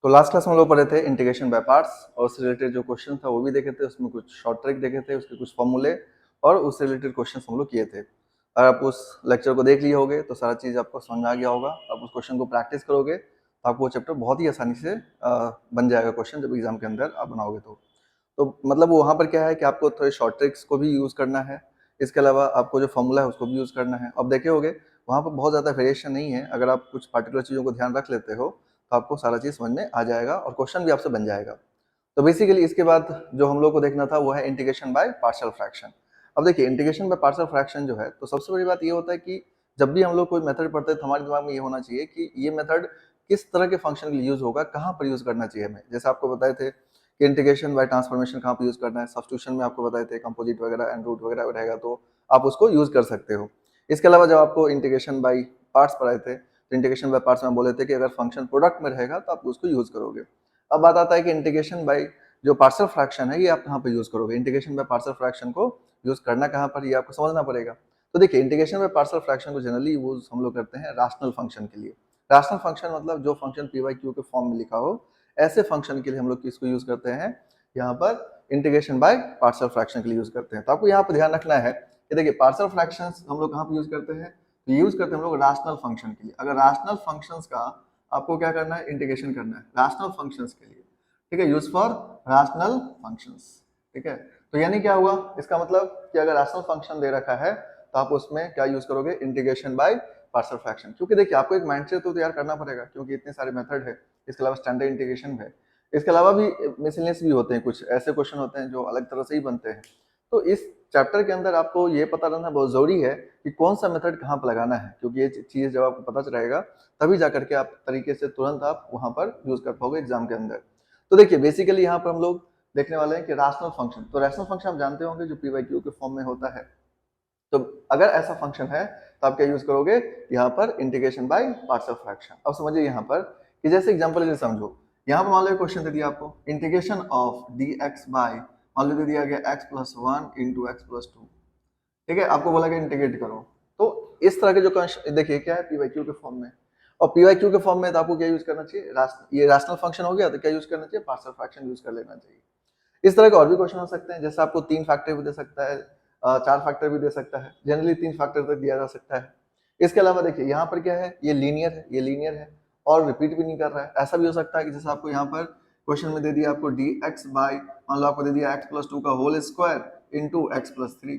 तो last class में हम लोग पढ़े थे इंटीग्रेशन बाय पार्ट्स और उससे रिलेटेड जो क्वेश्चन था वो भी देखे थे, उसमें कुछ शॉर्ट ट्रिक देखे थे, उसके कुछ फॉर्मूले और उससे रिलेटेड क्वेश्चन हम लोग किए थे। अगर आप उस लेक्चर को देख लिए होगे तो सारा चीज़ आपको समझ में आ गया होगा। आप उस क्वेश्चन को प्रैक्टिस करोगे तो आपको वो चैप्टर बहुत ही आसानी से बन जाएगा क्वेश्चन, जब एग्जाम के अंदर आप बनाओगे तो मतलब वहाँ पर क्या है कि आपको थोड़े शॉर्ट ट्रिक्स को भी यूज़ करना है, इसके अलावा आपको जो फॉर्मूला है उसको भी यूज़ करना है। अब देखे होगे वहाँ पर बहुत ज़्यादा वेरिएशन नहीं है, अगर आप कुछ पर्टिकुलर चीज़ों को ध्यान रख लेते हो तो आपको सारा चीज़ समझ में आ जाएगा और क्वेश्चन भी आपसे बन जाएगा। तो बेसिकली इसके बाद जो हम लोग को देखना था वो है इंटीग्रेशन बाय पार्शियल फ्रैक्शन। अब देखिए इंटीग्रेशन बाय पार्शियल फ्रैक्शन जो है, तो सबसे बड़ी बात ये होता है कि जब भी हम लोग कोई मेथड पढ़ते हैं तो हमारे दिमाग में ये होना चाहिए कि ये मेथड किस तरह के फंक्शन के लिए यूज होगा, कहाँ पर यूज करना चाहिए हमें। जैसे आपको बताए थे कि इंटीग्रेशन बाय ट्रांसफॉर्मेशन कहाँ पर यूज करना है, सब्स्टिट्यूशन में आपको बताए थे कंपोजिट वगैरह एंड रूट वगैरह रहेगा तो आप उसको यूज कर सकते हो। इसके अलावा जब आपको इंटीग्रेशन बाय पार्ट्स पढ़ाए थे तो इंटीग्रेशन बाय पार्ट्स में बोले थे कि अगर फंक्शन प्रोडक्ट में रहेगा तो आप उसको यूज करोगे। अब बात आता है कि इंटीग्रेशन बाय जो पार्शियल फ्रैक्शन है ये आप कहाँ पे यूज करोगे। इंटीग्रेशन बाय पार्शियल फ्रैक्शन को यूज करना कहाँ पर, ये आपको समझना पड़ेगा। तो देखिए इंटीग्रेशन बाय पार्शियल फ्रैक्शन को जनरली यूज हम लोग करते हैं रैशनल फंक्शन के लिए। रैशनल फंक्शन मतलब जो फंक्शन पी बाई क्यू के फॉर्म में लिखा हो, ऐसे फंक्शन के लिए हम लोग किसको यूज करते हैं, यहाँ पर इंटीग्रेशन बाय पार्शियल फ्रैक्शन के लिए यूज करते हैं। तो आपको यहाँ पर ध्यान रखना है कि देखिए पार्शियल फ्रैक्शंस हम लोग कहाँ पे यूज करते हैं, तो यूज करते हैं हम लोग रैशनल फंक्शन के लिए। अगर रैशनल फंक्शंस का आपको क्या करना है, इंटीग्रेशन करना है रैशनल फंक्शंस के लिए, ठीक है, यूज फॉर रैशनल फंक्शंस, ठीक है। तो यानी क्या हुआ, इसका मतलब कि अगर रैशनल फंक्शन दे रखा है तो आप उसमें क्या यूज करोगे, इंटीग्रेशन बाय पार्शियल फ्रैक्शन। क्योंकि देखिए आपको एक माइंडसेट तो तैयार करना पड़ेगा, क्योंकि इतने सारे मेथड है, इसके अलावा स्टैंडर्ड इंटीग्रेशन है, इसके अलावा भी मिसलेनियस भी होते हैं, कुछ ऐसे क्वेश्चन होते हैं जो अलग तरह से ही बनते हैं। तो इस चैप्टर के अंदर आपको ये पता रहना बहुत जरूरी है कि कौन सा मेथड कहाँ पर लगाना है, क्योंकि ये चीज जब आपको पता रहेगा तभी जाकर के आप तरीके से तुरंत आप वहां पर यूज कर पाओगे एग्जाम के अंदर। तो देखिए बेसिकली यहाँ पर हम लोग देखने वाले हैं कि रैशनल फंक्शन, तो रैशनल फंक्शन आप जानते होंगे जो पी बाई क्यू के फॉर्म में होता है। तो अगर ऐसा फंक्शन है तो आप क्या यूज करोगे, यहाँ पर इंटीग्रेशन बाय पार्शियल फ्रैक्शन। अब समझिए यहाँ पर कि जैसे एग्जांपल जैसे समझो, यहाँ पर मान लो क्वेश्चन दे दिया आपको integration of d x by, मान लो दे दिया गया x plus one into x plus two, ठीक है, आपको बोला गया इंटीग्रेट करो। तो इस तरह के जो देखिए क्या है, पी बाई क्यू के फॉर्म में, और पी बाई क्यू के फॉर्म में तो आपको क्या यूज करना चाहिए, ये रैशनल फंक्शन हो गया तो क्या यूज करना चाहिए, पार्शियल फ्रैक्शन यूज कर लेना चाहिए। इस तरह के और भी क्वेश्चन हो सकते हैं, जैसे आपको 3 फैक्टर भी दे सकता है, 4 फैक्टर भी दे सकता है, जनरली 3 फैक्टर तक दिया जा सकता है। इसके अलावा देखिए यहाँ पर क्या है, ये लीनियर है, ये लीनियर है और रिपीट भी नहीं कर रहा है। ऐसा भी हो सकता है कि जैसे आपको यहाँ पर क्वेश्चन में दे दिया आपको डी एक्स बाई, मान लो आपको दे दिया एक्स प्लस टू का whole square into x plus three,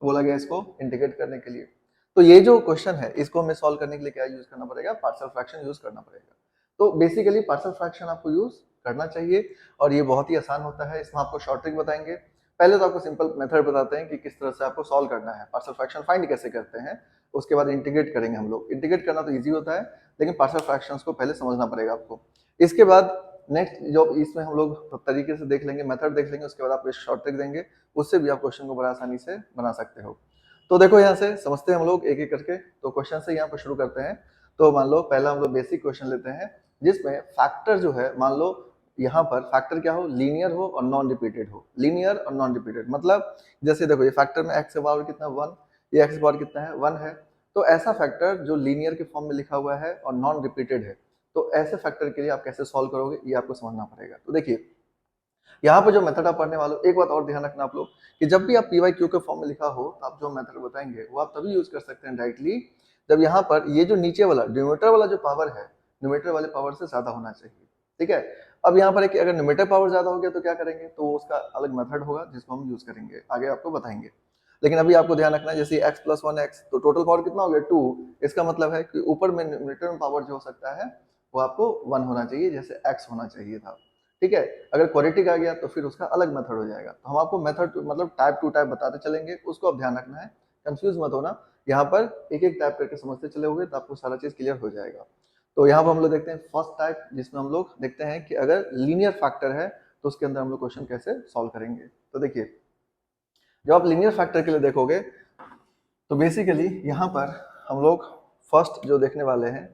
बोला गया इसको इंटीग्रेट करने के लिए। तो ये जो क्वेश्चन है इसको हमें सॉल्व करने के लिए क्या यूज करना पड़ेगा, पार्शियल फ्रैक्शन यूज करना पड़ेगा। तो बेसिकली पार्शियल फ्रैक्शन आपको यूज करना चाहिए और ये बहुत ही आसान होता है। इसमें आपको शॉर्ट ट्रिक बताएंगे। पहले तो आपको सिंपल मेथड बताते हैं कि किस तरह से आपको सॉल्व करना है, पार्शियल फ्रैक्शन फाइंड कैसे करते हैं, उसके बाद इंटीग्रेट करेंगे हम लोग। इंटीग्रेट करना तो ईजी होता है, लेकिन पार्शियल फ्रैक्शंस को पहले समझना पड़ेगा आपको। इसके बाद नेक्स्ट जो इसमें हम लोग तरीके से देख लेंगे, मेथड देख लेंगे, उसके बाद आपको शॉर्ट ट्रिक देंगे, उससे भी आप क्वेश्चन को बड़ा आसानी से बना सकते हो। तो देखो यहाँ से समझते हैं हम लोग एक एक करके। तो क्वेश्चन से यहाँ पर शुरू करते हैं। तो मान लो पहला हम लोग बेसिक क्वेश्चन लेते हैं, जिसमें फैक्टर जो है, मान लो यहाँ पर फैक्टर क्या हो, लीनियर हो और नॉन रिपीटेड हो। लीनियर और नॉन रिपीटेड मतलब जैसे देखो ये फैक्टर में एक्स पावर कितना वन, ये एक्स पावर कितना है वन है। तो ऐसा फैक्टर जो लीनियर के फॉर्म में लिखा हुआ है और नॉन रिपीटेड है, तो ऐसे फैक्टर के लिए आप कैसे सॉल्व करोगे ये आपको समझना पड़ेगा। तो देखिए यहाँ पर जो मेथड आप पढ़ने वाले हो, एक बात और ध्यान रखना आप लोग कि जब भी आप पी वाई क्यू के फॉर्म में लिखा हो तो आप जो मेथड बताएंगे वो आप तभी यूज कर सकते हैं डायरेक्टली, जब यहाँ पर ये जो नीचे वाला न्यूमेरेटर वाला जो पावर है, न्यूमेरेटर वाले पावर से ज्यादा होना चाहिए, ठीक है। अब यहाँ पर अगर न्यूमेरेटर पावर ज्यादा हो गया तो क्या करेंगे, तो उसका अलग मेथड होगा जिसको हम यूज करेंगे, आगे आपको बताएंगे। लेकिन अभी आपको ध्यान रखना है जैसे एक्स प्लस वन एक्स, तो टोटल पावर कितना हो गया टू। इसका मतलब है कि ऊपर में न्यूमेरेटर में पावर जो हो सकता है वो आपको वन होना चाहिए, जैसे एक्स होना चाहिए था, ठीक है। अगर क्वाड्रेटिक आ गया तो फिर उसका अलग मेथड हो जाएगा। तो हम आपको मेथड मतलब टाइप टू टाइप बताते चलेंगे, उसको आप ध्यान रखना है, कंफ्यूज मत होना। यहाँ पर एक एक टाइप करके समझते चले होगे तो आपको सारा चीज क्लियर हो जाएगा। तो यहाँ पर हम लोग देखते हैं फर्स्ट टाइप, जिसमें हम लोग देखते हैं कि अगर लीनियर फैक्टर है तो उसके अंदर हम लोग क्वेश्चन कैसे सॉल्व करेंगे। तो देखिए जब आप लीनियर फैक्टर के लिए देखोगे तो बेसिकली यहाँ पर हम लोग फर्स्ट जो देखने वाले हैं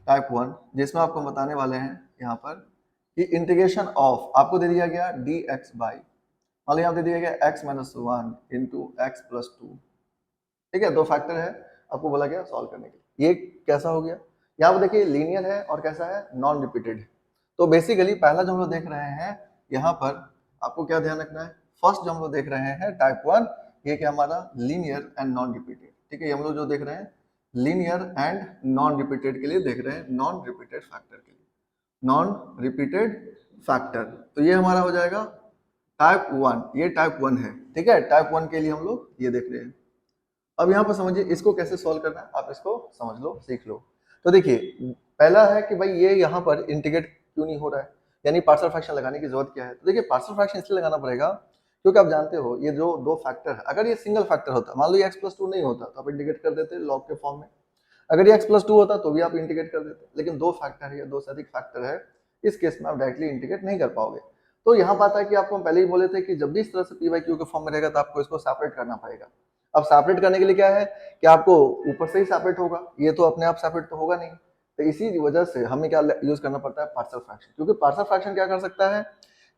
टाइप वन, जिसमें आपको बताने वाले हैं यहाँ पर कि इंटीग्रेशन ऑफ आपको दे दिया गया डी एक्स बाई, मान लो यहाँ दे दिया गया x minus one into x plus two, ठीक है। दो फैक्टर है, आपको बोला गया सॉल्व करने के लिए। ये कैसा हो गया, यहाँ पर देखिए लीनियर है और कैसा है, नॉन रिपीटेड है। तो बेसिकली पहला जो हम लोग देख रहे हैं यहाँ पर आपको क्या ध्यान रखना है, फर्स्ट जो हम लोग देख रहे हैं टाइप 1, ये क्या हमारा लीनियर एंड नॉन रिपीटेड, ठीक है। ये हम लोग जो देख रहे हैं लीनियर एंड नॉन रिपीटेड के लिए देख रहे हैं, नॉन रिपीटेड फैक्टर के लिए, नॉन रिपीटेड फैक्टर। तो ये हमारा हो जाएगा टाइप 1, ये टाइप 1 है, ठीक है। टाइप 1 के लिए हम लोग ये देख रहे हैं। अब यहाँ पर समझिए इसको कैसे सॉल्व करना है, आप इसको समझ लो, सीख लो। तो देखिए पहला है कि भाई ये यहाँ पर इंटीग्रेट क्यों नहीं हो रहा है, यानी पार्शियल फ्रैक्शन लगाने की जरूरत क्या है। तो देखिए पार्शियल फ्रैक्शन इसलिए लगाना पड़ेगा क्योंकि आप जानते हो ये जो दो फैक्टर है, अगर ये सिंगल फैक्टर होता, मान लो ये x+2 नहीं होता तो आप इंटीग्रेट कर देते लॉग के फॉर्म में, अगर ये x+2 होता तो भी आप इंटीग्रेट कर देते, लेकिन दो फैक्टर है या दो से अधिक फैक्टर है, इस केस में आप डायरेक्टली इंटीग्रेट नहीं कर पाओगे। तो यहाँ बात है कि आपको हम पहले ही बोले थे कि जब भी इस तरह से p/q के फॉर्म में रहेगा तो आपको इसको सेपरेट करना पड़ेगा। अब सेपरेट करने के लिए क्या है कि आपको ऊपर से ही सेपरेट होगा, ये तो अपने आप सेपरेट तो होगा नहीं, तो इसी वजह से हमें क्या यूज करना पड़ता है, पार्शियल फ्रैक्शन। क्योंकि पार्शियल फ्रैक्शन क्या कर सकता है,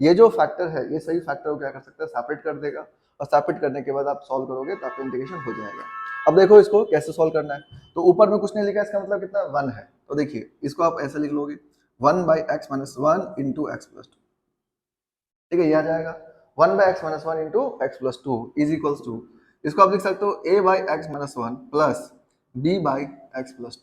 ये जो फैक्टर है ये सही फैक्टर को क्या कर सकता है, सेपरेट कर देगा, और सेपरेट करने के बाद आप सॉल्व करोगे तो आपका इंटीग्रेशन हो जाएगा। अब देखो इसको कैसे सॉल्व करना है, तो ऊपर में कुछ नहीं लिखा, इसका मतलब कितना 1 है, तो देखिए इसको आप ऐसे लिख लोगे 1/x-1 इंटू x+2, ठीक है, ये आ जाएगा 1/x-1 into x+2 is equals to, इसको आप लिख सकते हो a/x-1 plus b/x+2,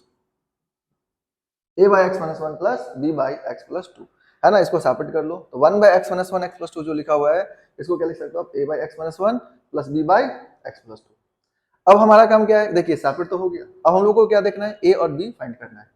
a/x-1 plus b/x+2, है ना। इसको सेपरेट कर लो, तो 1/x-1 x+2 जो लिखा हुआ है इसको क्या लिख सकते हो आप, a/x-1 प्लस b/x+2। अब हमारा काम क्या है, देखिए सेपरेट तो हो गया, अब हम लोग को क्या देखना है, a और b फाइंड करना है।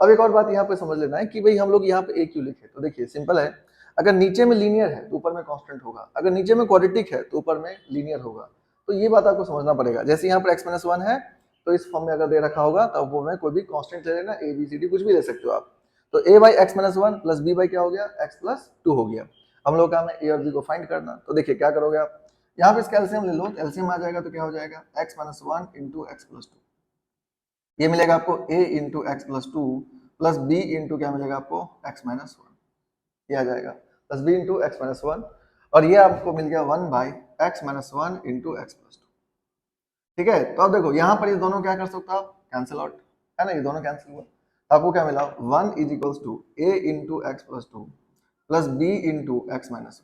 अब एक और बात यहाँ पे समझ लेना है कि भाई हम लोग यहाँ पे a क्यों लिखे, तो देखिए सिंपल है, अगर नीचे में लीनियर है तो ऊपर में कांस्टेंट होगा, अगर नीचे में क्वाड्रेटिक है तो ऊपर में लीनियर होगा, तो ये बात आपको समझना पड़ेगा। जैसे यहाँ पर x-1 है तो इस फॉर्म में अगर दे रखा होगा तो वो में कोई भी कांस्टेंट ले लेना, a b c d कुछ भी ले सकते हो आप। तो a/x-1 प्लस b क्या हो गया, x+2 हो गया। हम लोग काम है a और b को फाइंड करना, तो देखिए क्या करोगे आप, यहाँ पे इसका एलसीएम ले लो, एलसीएम आ जाएगा तो क्या हो जाएगा x-1 इंटू x+2, ये मिलेगा आपको a into x+2 plus b into क्या मिलेगा आपको x-1, ये आ जाएगा प्लस b इंटू x-1, और ये आपको मिल गया 1/x-1 इंटू x+2, ठीक है। तो अब देखो यहाँ पर ये दोनों क्या कर सकते हो आप, कैंसिल आउट, है ना, ये दोनों कैंसिल हुआ, तो आपको क्या मिला 1 is equals to a into x+2 plus b into x-1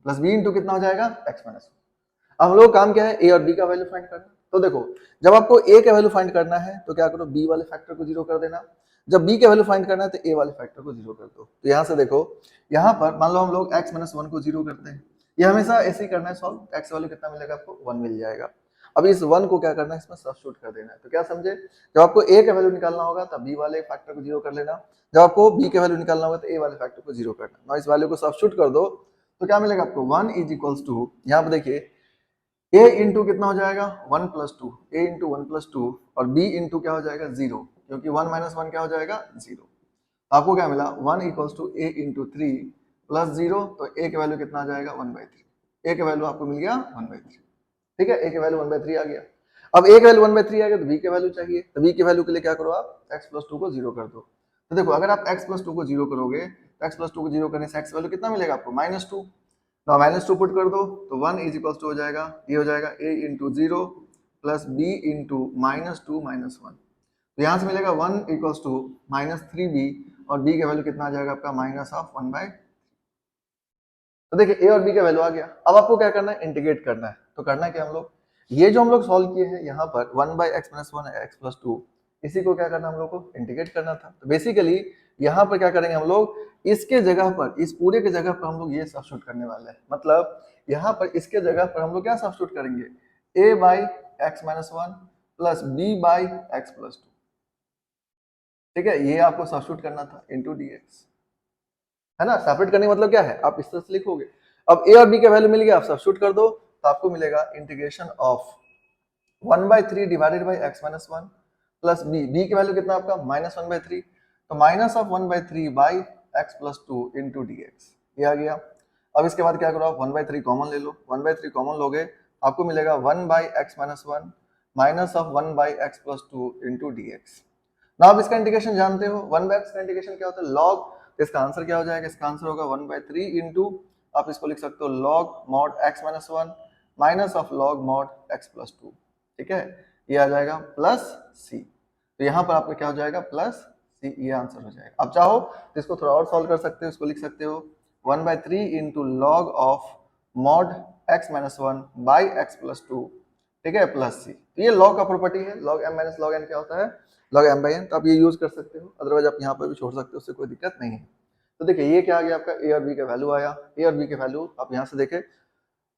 plus b into कितना हो जाएगा x-1। अब हम लोग काम क्या है, a और b का वैल्यू फाइंड करना। तो देखो जब आपको a का वैल्यू फाइंड करना है तो क्या करो, b वाले फैक्टर को जीरो कर देना, जब b का वैल्यू फाइंड करना है तो a वाले फैक्टर को जीरो कर दो। तो यहाँ से देखो, यहाँ पर मान लो हम लोग x-1 को जीरो करते हैं, ये हमेशा ऐसे ही करना है सॉल्व, x वैल्यू कितना मिलेगा आपको 1 मिल जाएगा। अब इस 1 को क्या करना है, इसमें सब्स्टिट्यूट कर देना है। तो क्या समझे, जब आपको a का वैल्यू निकालना होगा तब b वाले फैक्टर को जीरो कर लेना, जब आपको b का वैल्यू निकालना होगा तो a वाले फैक्टर को जीरो करना। ना इस वैल्यू को सब्स्टिट्यूट कर दो तो क्या मिलेगा आपको 1 इज इक्वल्स टू, यहाँ पर देखिए a इंटू कितना हो जाएगा 1+2, a इंटू 1+2 और b इंटू क्या हो जाएगा 0, क्योंकि 1 माइनस 1 क्या हो जाएगा 0। आपको क्या मिला 1 equals to a into 3 plus 0, तो a के वैल्यू कितना आ जाएगा 1/3, a के वैल्यू आपको मिल गया 1/3, ठीक है, a के वैल्यू 1/3 आ गया। अब a के वैल्यू 1/3 आ गया तो b के वैल्यू चाहिए, तो b के वैल्यू के लिए क्या करो आप, x+2 को 0 कर दो। तो देखो अगर आप x+2 को 0 करोगे तो x+2 को 0 करने से x वैल्यू कितना मिलेगा आपको -2, तो -2 पुट कर दो तो 1 इज इक्वल्स टू हो जाएगा, ये हो जाएगा a into 0 plus b into -2 -1, तो यहाँ से मिलेगा 1 इक्वल्स टू -3b और b का वैल्यू कितना आ जाएगा आपका -1/। तो देखिए a और b का वैल्यू आ गया। अब आपको क्या करना है, इंटीग्रेट करना है। तो करना है क्या हम लोग, ये जो हम लोग सॉल्व किए हैं यहाँ पर 1/x-1 x+2, इसी को क्या करना हम लोग को इंटीग्रेट करना था। तो बेसिकली यहाँ पर क्या करेंगे हम लोग, इसके जगह पर, इस पूरे के जगह पर हम लोग ये सब्स्टिट्यूट करने वाले हैं, मतलब यहाँ पर इसके जगह पर हम लोग क्या सब्स्टिट्यूट करेंगे, a/x-1 प्लस b/x+2, ठीक है, ये आपको सब्स्टिट्यूट करना था इंटू dx, है ना। सेपरेट करने का मतलब क्या है, आप इस तरह से लिखोगे। अब a और b का वैल्यू मिल गया, आप सब्स्टिट्यूट कर दो तो आपको मिलेगा integration of 1/3 divided by x-1 plus b की वैल्यू कितना आपका -1/3, तो minus of 1/3 by x+2 into dx, ये आ गया। अब इसके बाद क्या करो आप 1/3 कॉमन ले लो, 1/3 कॉमन लोगे आपको मिलेगा 1/x-1 minus of 1/x+2 into dx। ना आप इसका इंटीग्रेशन जानते हो, 1/x का इंटीग्रेशन क्या होता है, लॉग, तो इसका आंसर क्या हो जाएगा, इसका आंसर होगा 1/3 इंटू, आप इसको लिख सकते हो log mod x-1 minus of log mod x+2, ठीक है, ये आ जाएगा प्लस c, तो यहाँ पर आपका क्या हो जाएगा प्लस c ये आंसर हो जाएगा। अब चाहो तो इसको थोड़ा और सॉल्व कर सकते हो, इसको लिख सकते हो 1/3 into log of mod x minus 1 by x plus 2, ठीक है, प्लस सी। तो ये लॉग का प्रॉपर्टी है, log m minus log n क्या होता है, लॉग m बाई n। तो आप ये यूज कर सकते हो, अदरवाइज आप यहाँ पर भी छोड़ सकते हो, उससे कोई दिक्कत नहीं है। तो देखिए ये क्या आ गया आपका, a और b का वैल्यू आया। a और b के वैल्यू आप यहाँ से देखें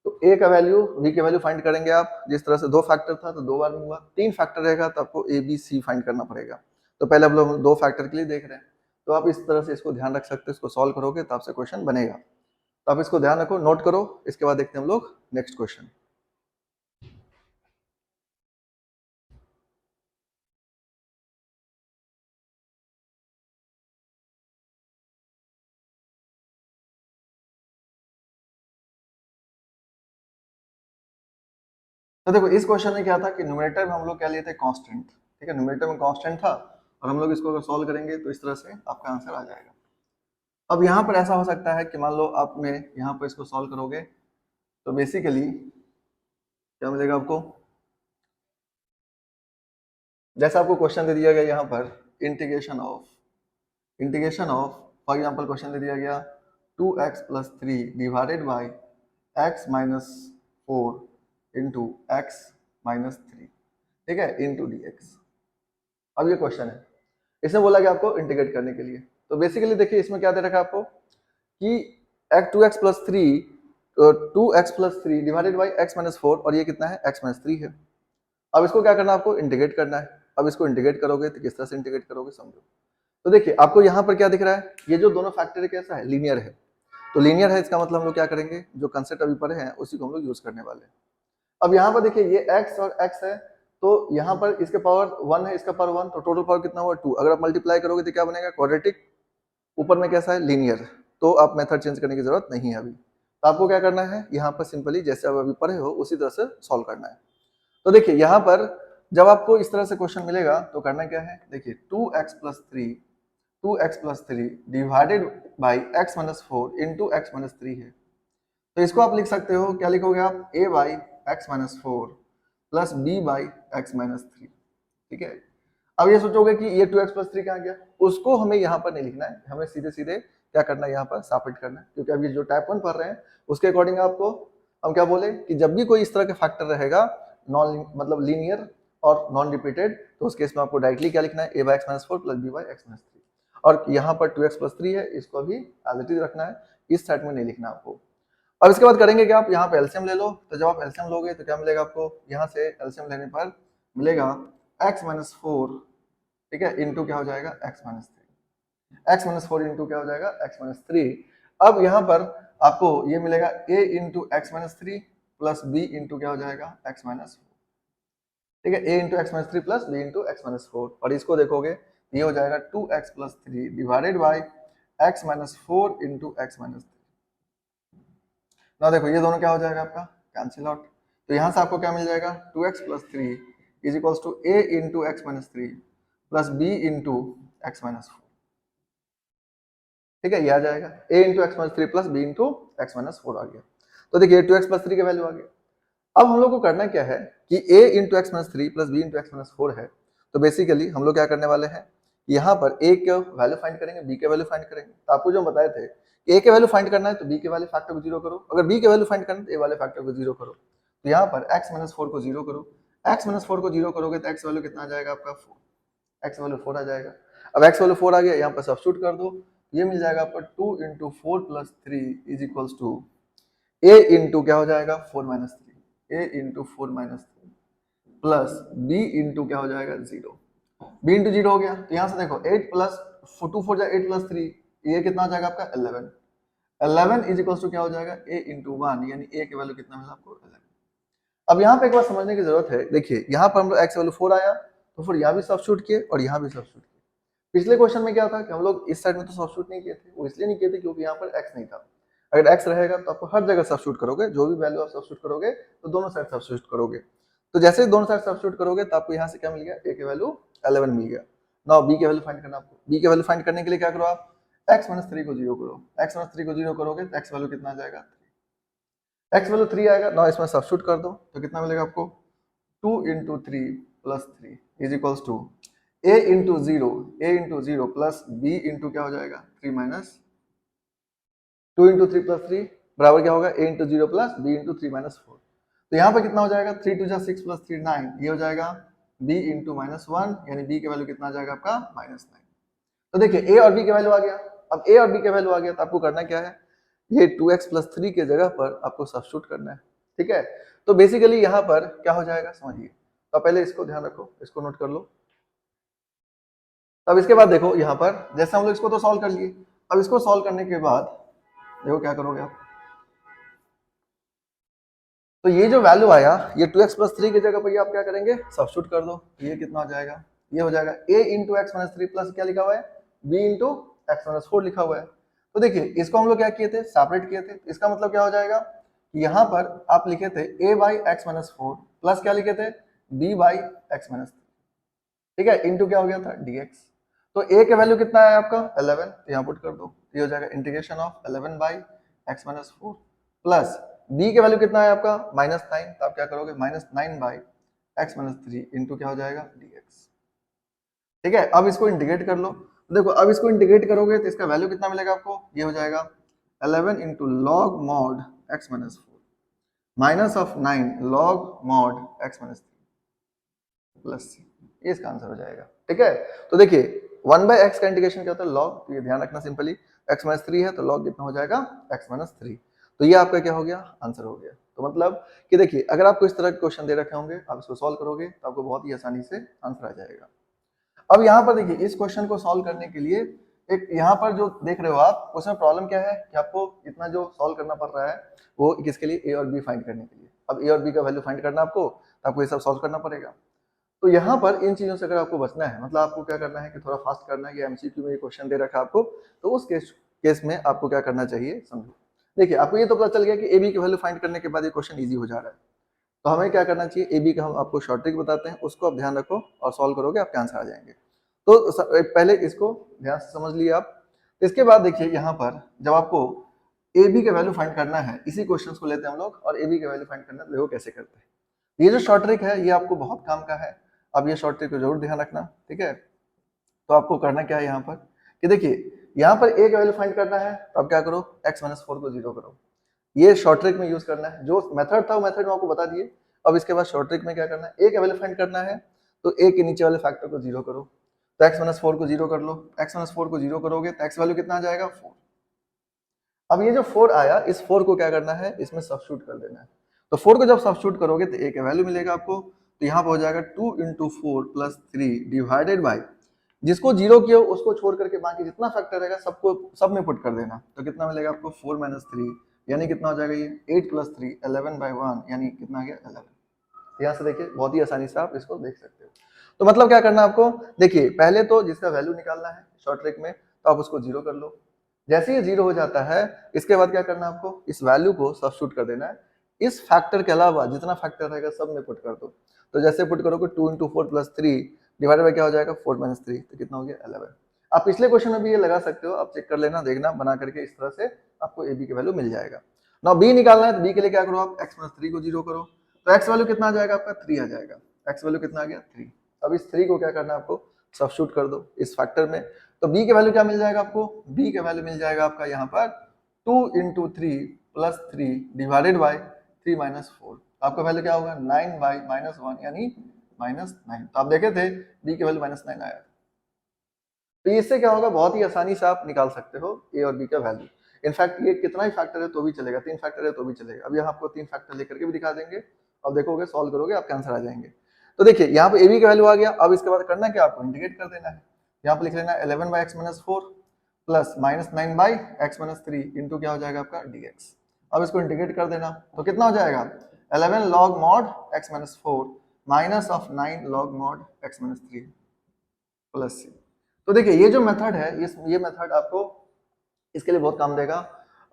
तो a का वैल्यू b के वैल्यू फाइंड करेंगे आप, जिस तरह से 2 फैक्टर था तो 2 बार में हुआ, 3 फैक्टर रहेगा तो आपको a b c फाइंड करना पड़ेगा। तो पहले हम लोग 2 फैक्टर के लिए देख रहे हैं, तो आप इस तरह से इसको ध्यान रख सकते हो, इसको सॉल्व करोगे तो आपसे क्वेश्चन बनेगा। तो आप इसको ध्यान रखो, नोट करो, इसके बाद देखते हैं हम लोग नेक्स्ट क्वेश्चन। तो देखो इस क्वेश्चन में क्या था कि न्यूमरेटर में हम लोग क्या लिए थे, कांस्टेंट, ठीक है, न्यूमरेटर में कांस्टेंट था और हम लोग इसको अगर सॉल्व करेंगे तो इस तरह से आपका आंसर आ जाएगा। अब यहाँ पर ऐसा हो सकता है कि मान लो आपने यहाँ पर इसको सॉल्व करोगे तो बेसिकली क्या मिलेगा आपको, जैसा आपको क्वेश्चन दे दिया गया यहाँ पर integration of for example question दे दिया गया 2x plus 3 divided by x minus 4 into x minus 3, ठीक है, इंटू dx। अब ये क्वेश्चन है, इसमें बोला गया आपको इंटीग्रेट करने के लिए। तो बेसिकली देखिए इसमें क्या दे रखा है आपको कि 2x plus 3 2x plus 3 divided by x minus 4 और ये कितना है, x माइनस 3 है। अब इसको क्या करना है आपको, इंटीग्रेट करना है। अब इसको इंटीग्रेट करोगे तो किस तरह से इंटीग्रेट करोगे समझो। तो देखिए आपको यहाँ पर क्या दिख रहा है, ये जो दोनों फैक्टर कैसा है, लीनियर है। तो लीनियर है इसका मतलब हम लोग क्या करेंगे, जो कंसेप्ट अभी पढ़े हैं उसी को हम लोग यूज करने वाले हैं। अब यहाँ पर देखिए ये x और x है, तो यहाँ पर इसके पावर 1 है, इसका पावर 1, तो टोटल पावर कितना हुआ 2। अगर आप मल्टीप्लाई करोगे तो क्या बनेगा, क्वाड्रेटिक। ऊपर में कैसा है, लीनियर। तो आप मेथड चेंज करने की जरूरत नहीं है अभी। तो आपको क्या करना है, यहाँ पर सिंपली जैसे आप अभी पढ़े हो उसी तरह से सॉल्व करना है। तो देखिए यहाँ पर जब आपको इस तरह से क्वेश्चन मिलेगा तो करना क्या है, देखिए 2x plus 3 divided by x minus 4 into x minus 3 है। तो इसको आप लिख सकते हो, क्या लिखोगे आप, a by x minus 4 plus b by x minus 3, ठीक है। अब ये सोचोगे कि ये 2x प्लस 3 कहाँ गया, उसको हमें यहाँ पर नहीं लिखना है, हमें सीधे सीधे क्या करना है, यहाँ पर सब्ट्रैक्ट करना है, क्योंकि अभी जो टाइप 1 पढ़ रहे हैं उसके अकॉर्डिंग आपको हम क्या बोले कि जब भी कोई इस तरह के फैक्टर रहेगा नॉन मतलब लीनियर और नॉन रिपीटेड, तो उस केस में आपको डायरेक्टली क्या लिखना है, a by x minus 4 plus b by x minus 3। और यहाँ पर 2x प्लस 3 है, इसको भी एज इट इज रखना है, इस साइड में नहीं लिखना आपको। अब इसके बाद करेंगे क्या, आप यहाँ पे एलसीएम ले लो। तो जब आप एलसीएम लोगे तो क्या मिलेगा आपको, यहाँ से एलसीएम लेने पर मिलेगा x माइनस 4, ठीक है, इंटू क्या हो जाएगा, x minus 3, x minus 4 into क्या हो जाएगा, x माइनस 3। अब यहाँ पर आपको ये मिलेगा a into x minus 3 plus b into क्या हो जाएगा, x माइनस 4, ठीक है, a into x minus 3 plus b into x minus 4। और इसको देखोगे ये हो जाएगा 2x plus 3 divided by x minus 4 into x minus 3। ना देखो ये दोनों क्या हो जाएगा आपका, कैंसिल आउट। तो यहाँ से आपको क्या मिल जाएगा, 2x plus 3 is equals to a into x minus 3 plus b into x minus 4, ठीक है, ये आ जाएगा a into x minus 3 plus b into x minus 4 आ गया। तो देखिए 2x प्लस 3 का वैल्यू आ गया। अब हम लोग को करना क्या है कि a into x minus 3 plus b into x minus 4 है। तो बेसिकली हम लोग क्या करने वाले हैं, यहाँ पर a के वैल्यू फाइंड करेंगे, b के वैल्यू फाइंड करेंगे। तो आपको जो बताए थे a के वैल्यू फाइंड करना है तो b के वाले फैक्टर को जीरो करो, अगर b के वैल्यू फाइंड करना है तो a वाले फैक्टर को जीरो करो। तो यहाँ पर x माइनस 4 को जीरो करो, x माइनस 4 को जीरो करोगे तो x वैल्यू कितना आ जाएगा आपका 4, x वैल्यू 4 आ जाएगा। अब x वैल्यू 4 आ गया, यहाँ पर सब्स्टिट्यूट कर दो, ये मिल जाएगा आपका 2 into 4 plus 3 is equals to a into क्या हो जाएगा 4 minus 3, a into 4 minus 3 plus b into क्या हो जाएगा 0, b इंटू 0 हो गया। तो यहाँ से देखो 8 प्लस 2 4 8 प्लस 3, ये कितना हो जाएगा आपका 11, 11 इज इक्वल्स टू क्या हो जाएगा a इंटू 1, यानी a की वैल्यू कितना मिला आपको 11। अब यहाँ पे एक बार समझने की जरूरत है, देखिए यहाँ पर हम लोग x वैल्यू 4 आया तो फिर यहाँ भी सब्स्टिट्यूट किए और यहाँ भी सब्स्टिट्यूट किए। पिछले क्वेश्चन में क्या था कि हम लोग इस साइड में तो सब्स्टिट्यूट नहीं किए थे, वो इसलिए नहीं किए थे क्योंकि यहाँ पर x नहीं था। अगर x रहेगा तो आपको हर जगह सब्स्टिट्यूट करोगे, जो भी वैल्यू आप सब्स्टिट्यूट करोगे तो दोनों साइड सब्स्टिट्यूट करोगे। तो जैसे ही दोनों साइड सब्स्टिट्यूट करोगे तो आपको यहाँ से क्या मिल गया, a की वैल्यू 11 मिल गया। नाउ b की वैल्यू फाइंड करना आपको, b की वैल्यू फाइंड करने के लिए क्या करो आप, x माइनस 3 को जीरो करो, x माइनस 3 को जीरो करोगे तो x वैल्यू कितना आ जाएगा, x वैल्यू 3 आएगा। नाउ इसमें सब्स्टिट्यूट कर दो तो कितना मिलेगा आपको, 2 into 3 plus 3 is equals to a into zero plus b into क्या हो जाएगा 3 minus 2 into three plus three बराबर क्या होगा a into zero plus b into three minus four. तो यहाँ पर कितना हो जाएगा 3 टू जा 6 प्लस 3 9, ये हो जाएगा b इंटू माइनस वन, यानी b की वैल्यू कितना आ जाएगा आपका माइनस 9। तो देखिए a और b की वैल्यू आ गया। अब a और b की वैल्यू आ गया तो आपको करना क्या है, ये 2x प्लस थ्री के जगह पर आपको सब्स्टिट्यूट करना है, ठीक है। तो बेसिकली यहाँ पर क्या हो जाएगा समझिए, तो पहले इसको ध्यान रखो, इसको नोट कर लो। अब इसके बाद देखो यहाँ पर जैसे हम लोग इसको तो सॉल्व कर लिए, अब इसको सॉल्व करने के बाद देखो क्या करोगे आप, तो ये जो वैल्यू आया ये 2x प्लस थ्री की जगह पर ये आप क्या करेंगे सब्स्टिट्यूट कर दो, ये कितना हो जाएगा, ये हो जाएगा a into x minus three plus क्या लिखा हुआ है b into x minus four लिखा हुआ है। तो देखिए इसको हम लोग क्या किए थे, सेपरेट किए थे, तो इसका मतलब क्या हो जाएगा कि यहाँ पर आप लिखे थे a by x minus four plus क्या लिखे थे b by x minus three, ठीक है, इंटू क्या हो गया था dx। तो a के वैल्यू कितना है आपका 11, तो यहाँ पुट कर दो, ये हो जाएगा integration of 11 by x minus four plus b के वैल्यू कितना है आपका माइनस 9, तो आप क्या करोगे minus 9 by x minus three into क्या हो जाएगा dx, ठीक है। अब इसको इंटीग्रेट कर लो, देखो अब इसको इंटीग्रेट करोगे तो इसका वैल्यू कितना मिलेगा आपको, ये हो जाएगा 11 into log mod x minus four minus of 9 log mod x minus three plus c, ये इसका आंसर हो जाएगा, ठीक है। तो देखिए 1 बाय एक्स का इंटीग्रेशन क्या होता है लॉग, तो ये ध्यान रखना सिंपली, एक्स माइनस थ्री है तो लॉग कितना हो जाएगा एक्स माइनस थ्री, तो ये आपका क्या हो गया आंसर हो गया। तो मतलब कि देखिए अगर आपको इस तरह के क्वेश्चन दे रखे होंगे आप इसको सॉल्व करोगे तो आपको बहुत ही आसानी से आंसर आ जाएगा। अब यहाँ पर देखिए इस क्वेश्चन को सॉल्व करने के लिए एक यहाँ पर जो देख रहे हो आप उसमें प्रॉब्लम क्या है कि आपको इतना जो सॉल्व करना पड़ रहा है वो किसके लिए, ए और बी फाइंड करने के लिए। अब ए और बी का वैल्यू फाइंड करना आपको, तो आपको ये सब सॉल्व करना पड़ेगा। तो यहाँ पर इन चीजों से अगर आपको बचना है, मतलब आपको क्या करना है कि थोड़ा फास्ट करना है कि एमसीक्यू में ये क्वेश्चन दे रखा है आपको, तो उस केस में आपको क्या करना चाहिए समझो। देखिए आपको ये तो पता चल गया कि ए बी की वैल्यू फाइंड करने के बाद ये क्वेश्चन इजी हो जा रहा है, तो हमें क्या करना चाहिए, ए बी का हम आपको शॉर्ट ट्रिक बताते हैं, उसको आप ध्यान रखो और सॉल्व करोगे आपके आंसर आ जाएंगे। तो पहले इसको ध्यान से समझ लिए आप। इसके बाद देखिए यहाँ पर जब आपको ए बी का वैल्यू फाइंड करना है, इसी क्वेश्चन को लेते हैं हम लोग और ए बी का वैल्यू फाइंड करना है, देखो कैसे करते हैं। ये जो शॉर्ट ट्रिक है ये आपको बहुत काम का है, अब ये शॉर्ट ट्रिक को जरूर ध्यान रखना, ठीक है। तो आपको करना क्या है यहाँ पर कि देखिए यहाँ पर ए का वैल्यू फाइंड करना है, तो आप क्या करो एक्स माइनस फोर को जीरो करो, ये शॉर्ट ट्रिक में यूज करना है, जो मेथड था वो मेथड में आपको बता दिए। अब इसके बाद शॉर्ट ट्रिक में क्या करना है, ए का वैल्यू फाइंड करना है, तो ए के नीचे वाले फैक्टर को जीरो करो, तो एक्स माइनस फोर को जीरो कर लो, एक्स माइनस फोर को जीरो करोगे तो एक्स वैल्यू कितना आ जाएगा 4। अब ये जो 4 आया इस 4 को क्या करना है इसमें सब्स्टिट्यूट कर देना है, तो 4 को जब सब्स्टिट्यूट करोगे तो ए का वैल्यू मिलेगा आपको, तो यहाँ पर हो जाएगा 2 into four plus three divided by, जिसको जीरो किया उसको छोड़ करके बाकी जितना फैक्टर रहेगा सबको सब में पुट कर देना, तो कितना मिलेगा आपको 4 माइनस थ्री, यानी कितना हो जाएगा ये 8 प्लस थ्री 11 बाई वन, यानी कितना आ गया 11। तो यहाँ से देखिए बहुत ही आसानी से आप इसको देख सकते हो। तो मतलब क्या करना है आपको, देखिए पहले तो जिसका वैल्यू निकालना है शॉर्ट ट्रिक में तो आप उसको जीरो कर लो, जैसे ही जीरो हो जाता है इसके बाद क्या करना है आपको इस वैल्यू को सब्स्टिट्यूट कर देना है, इस फैक्टर के अलावा जितना फैक्टर रहेगा सब में पुट कर दो, तो जैसे पुट करोगे 2 into four plus three divided by क्या हो जाएगा 4 माइनस थ्री, तो कितना हो गया 11। आप पिछले क्वेश्चन में भी ये लगा सकते हो, आप चेक कर लेना देखना बना करके, इस तरह से आपको ए बी की वैल्यू मिल जाएगा। ना बी निकालना है तो बी के लिए क्या करो आप एक्स माइनस थ्री को जीरो करो, तो एक्स वैल्यू कितना आ जाएगा आपका 3 आ जाएगा, एक्स वैल्यू कितना आ गया 3। अब इस 3 को क्या करना है आपको सब्स्टिट्यूट कर दो इस फैक्टर में, तो b के वैल्यू क्या मिल जाएगा आपको, b के वैल्यू मिल जाएगा आपका यहाँ पर 2 into three plus three divided by 3 minus four, आपका वैल्यू क्या होगा 9 बाई माइनस वन, यानी माइनस 9। तो आप देखे थे b के वैल्यू माइनस 9 आया, तो इससे क्या होगा बहुत ही आसानी से आप निकाल सकते हो ए और बी का वैल्यू। इनफैक्ट ये कितना ही फैक्टर है तो भी चलेगा, 3 फैक्टर है तो भी चलेगा। अब यहाँ आपको 3 फैक्टर लेकर के भी दिखा देंगे और देखोगे सॉल्व करोगे आपके आंसर आ जाएंगे। तो देखिए यहाँ पे ए बी का वैल्यू आ गया, अब इसके बाद करना क्या आपको इंटीग्रेट कर देना है, यहाँ पे लिख लेना 11 by x minus four plus minus 9 by x minus three into क्या हो जाएगा आपका dx। अब इसको इंटीग्रेट कर देना तो कितना हो जाएगा 11 log mod x minus four minus of 9 log mod x minus three plus c. तो देखिए ये जो मेथड है ये मेथड आपको इसके लिए बहुत काम देगा।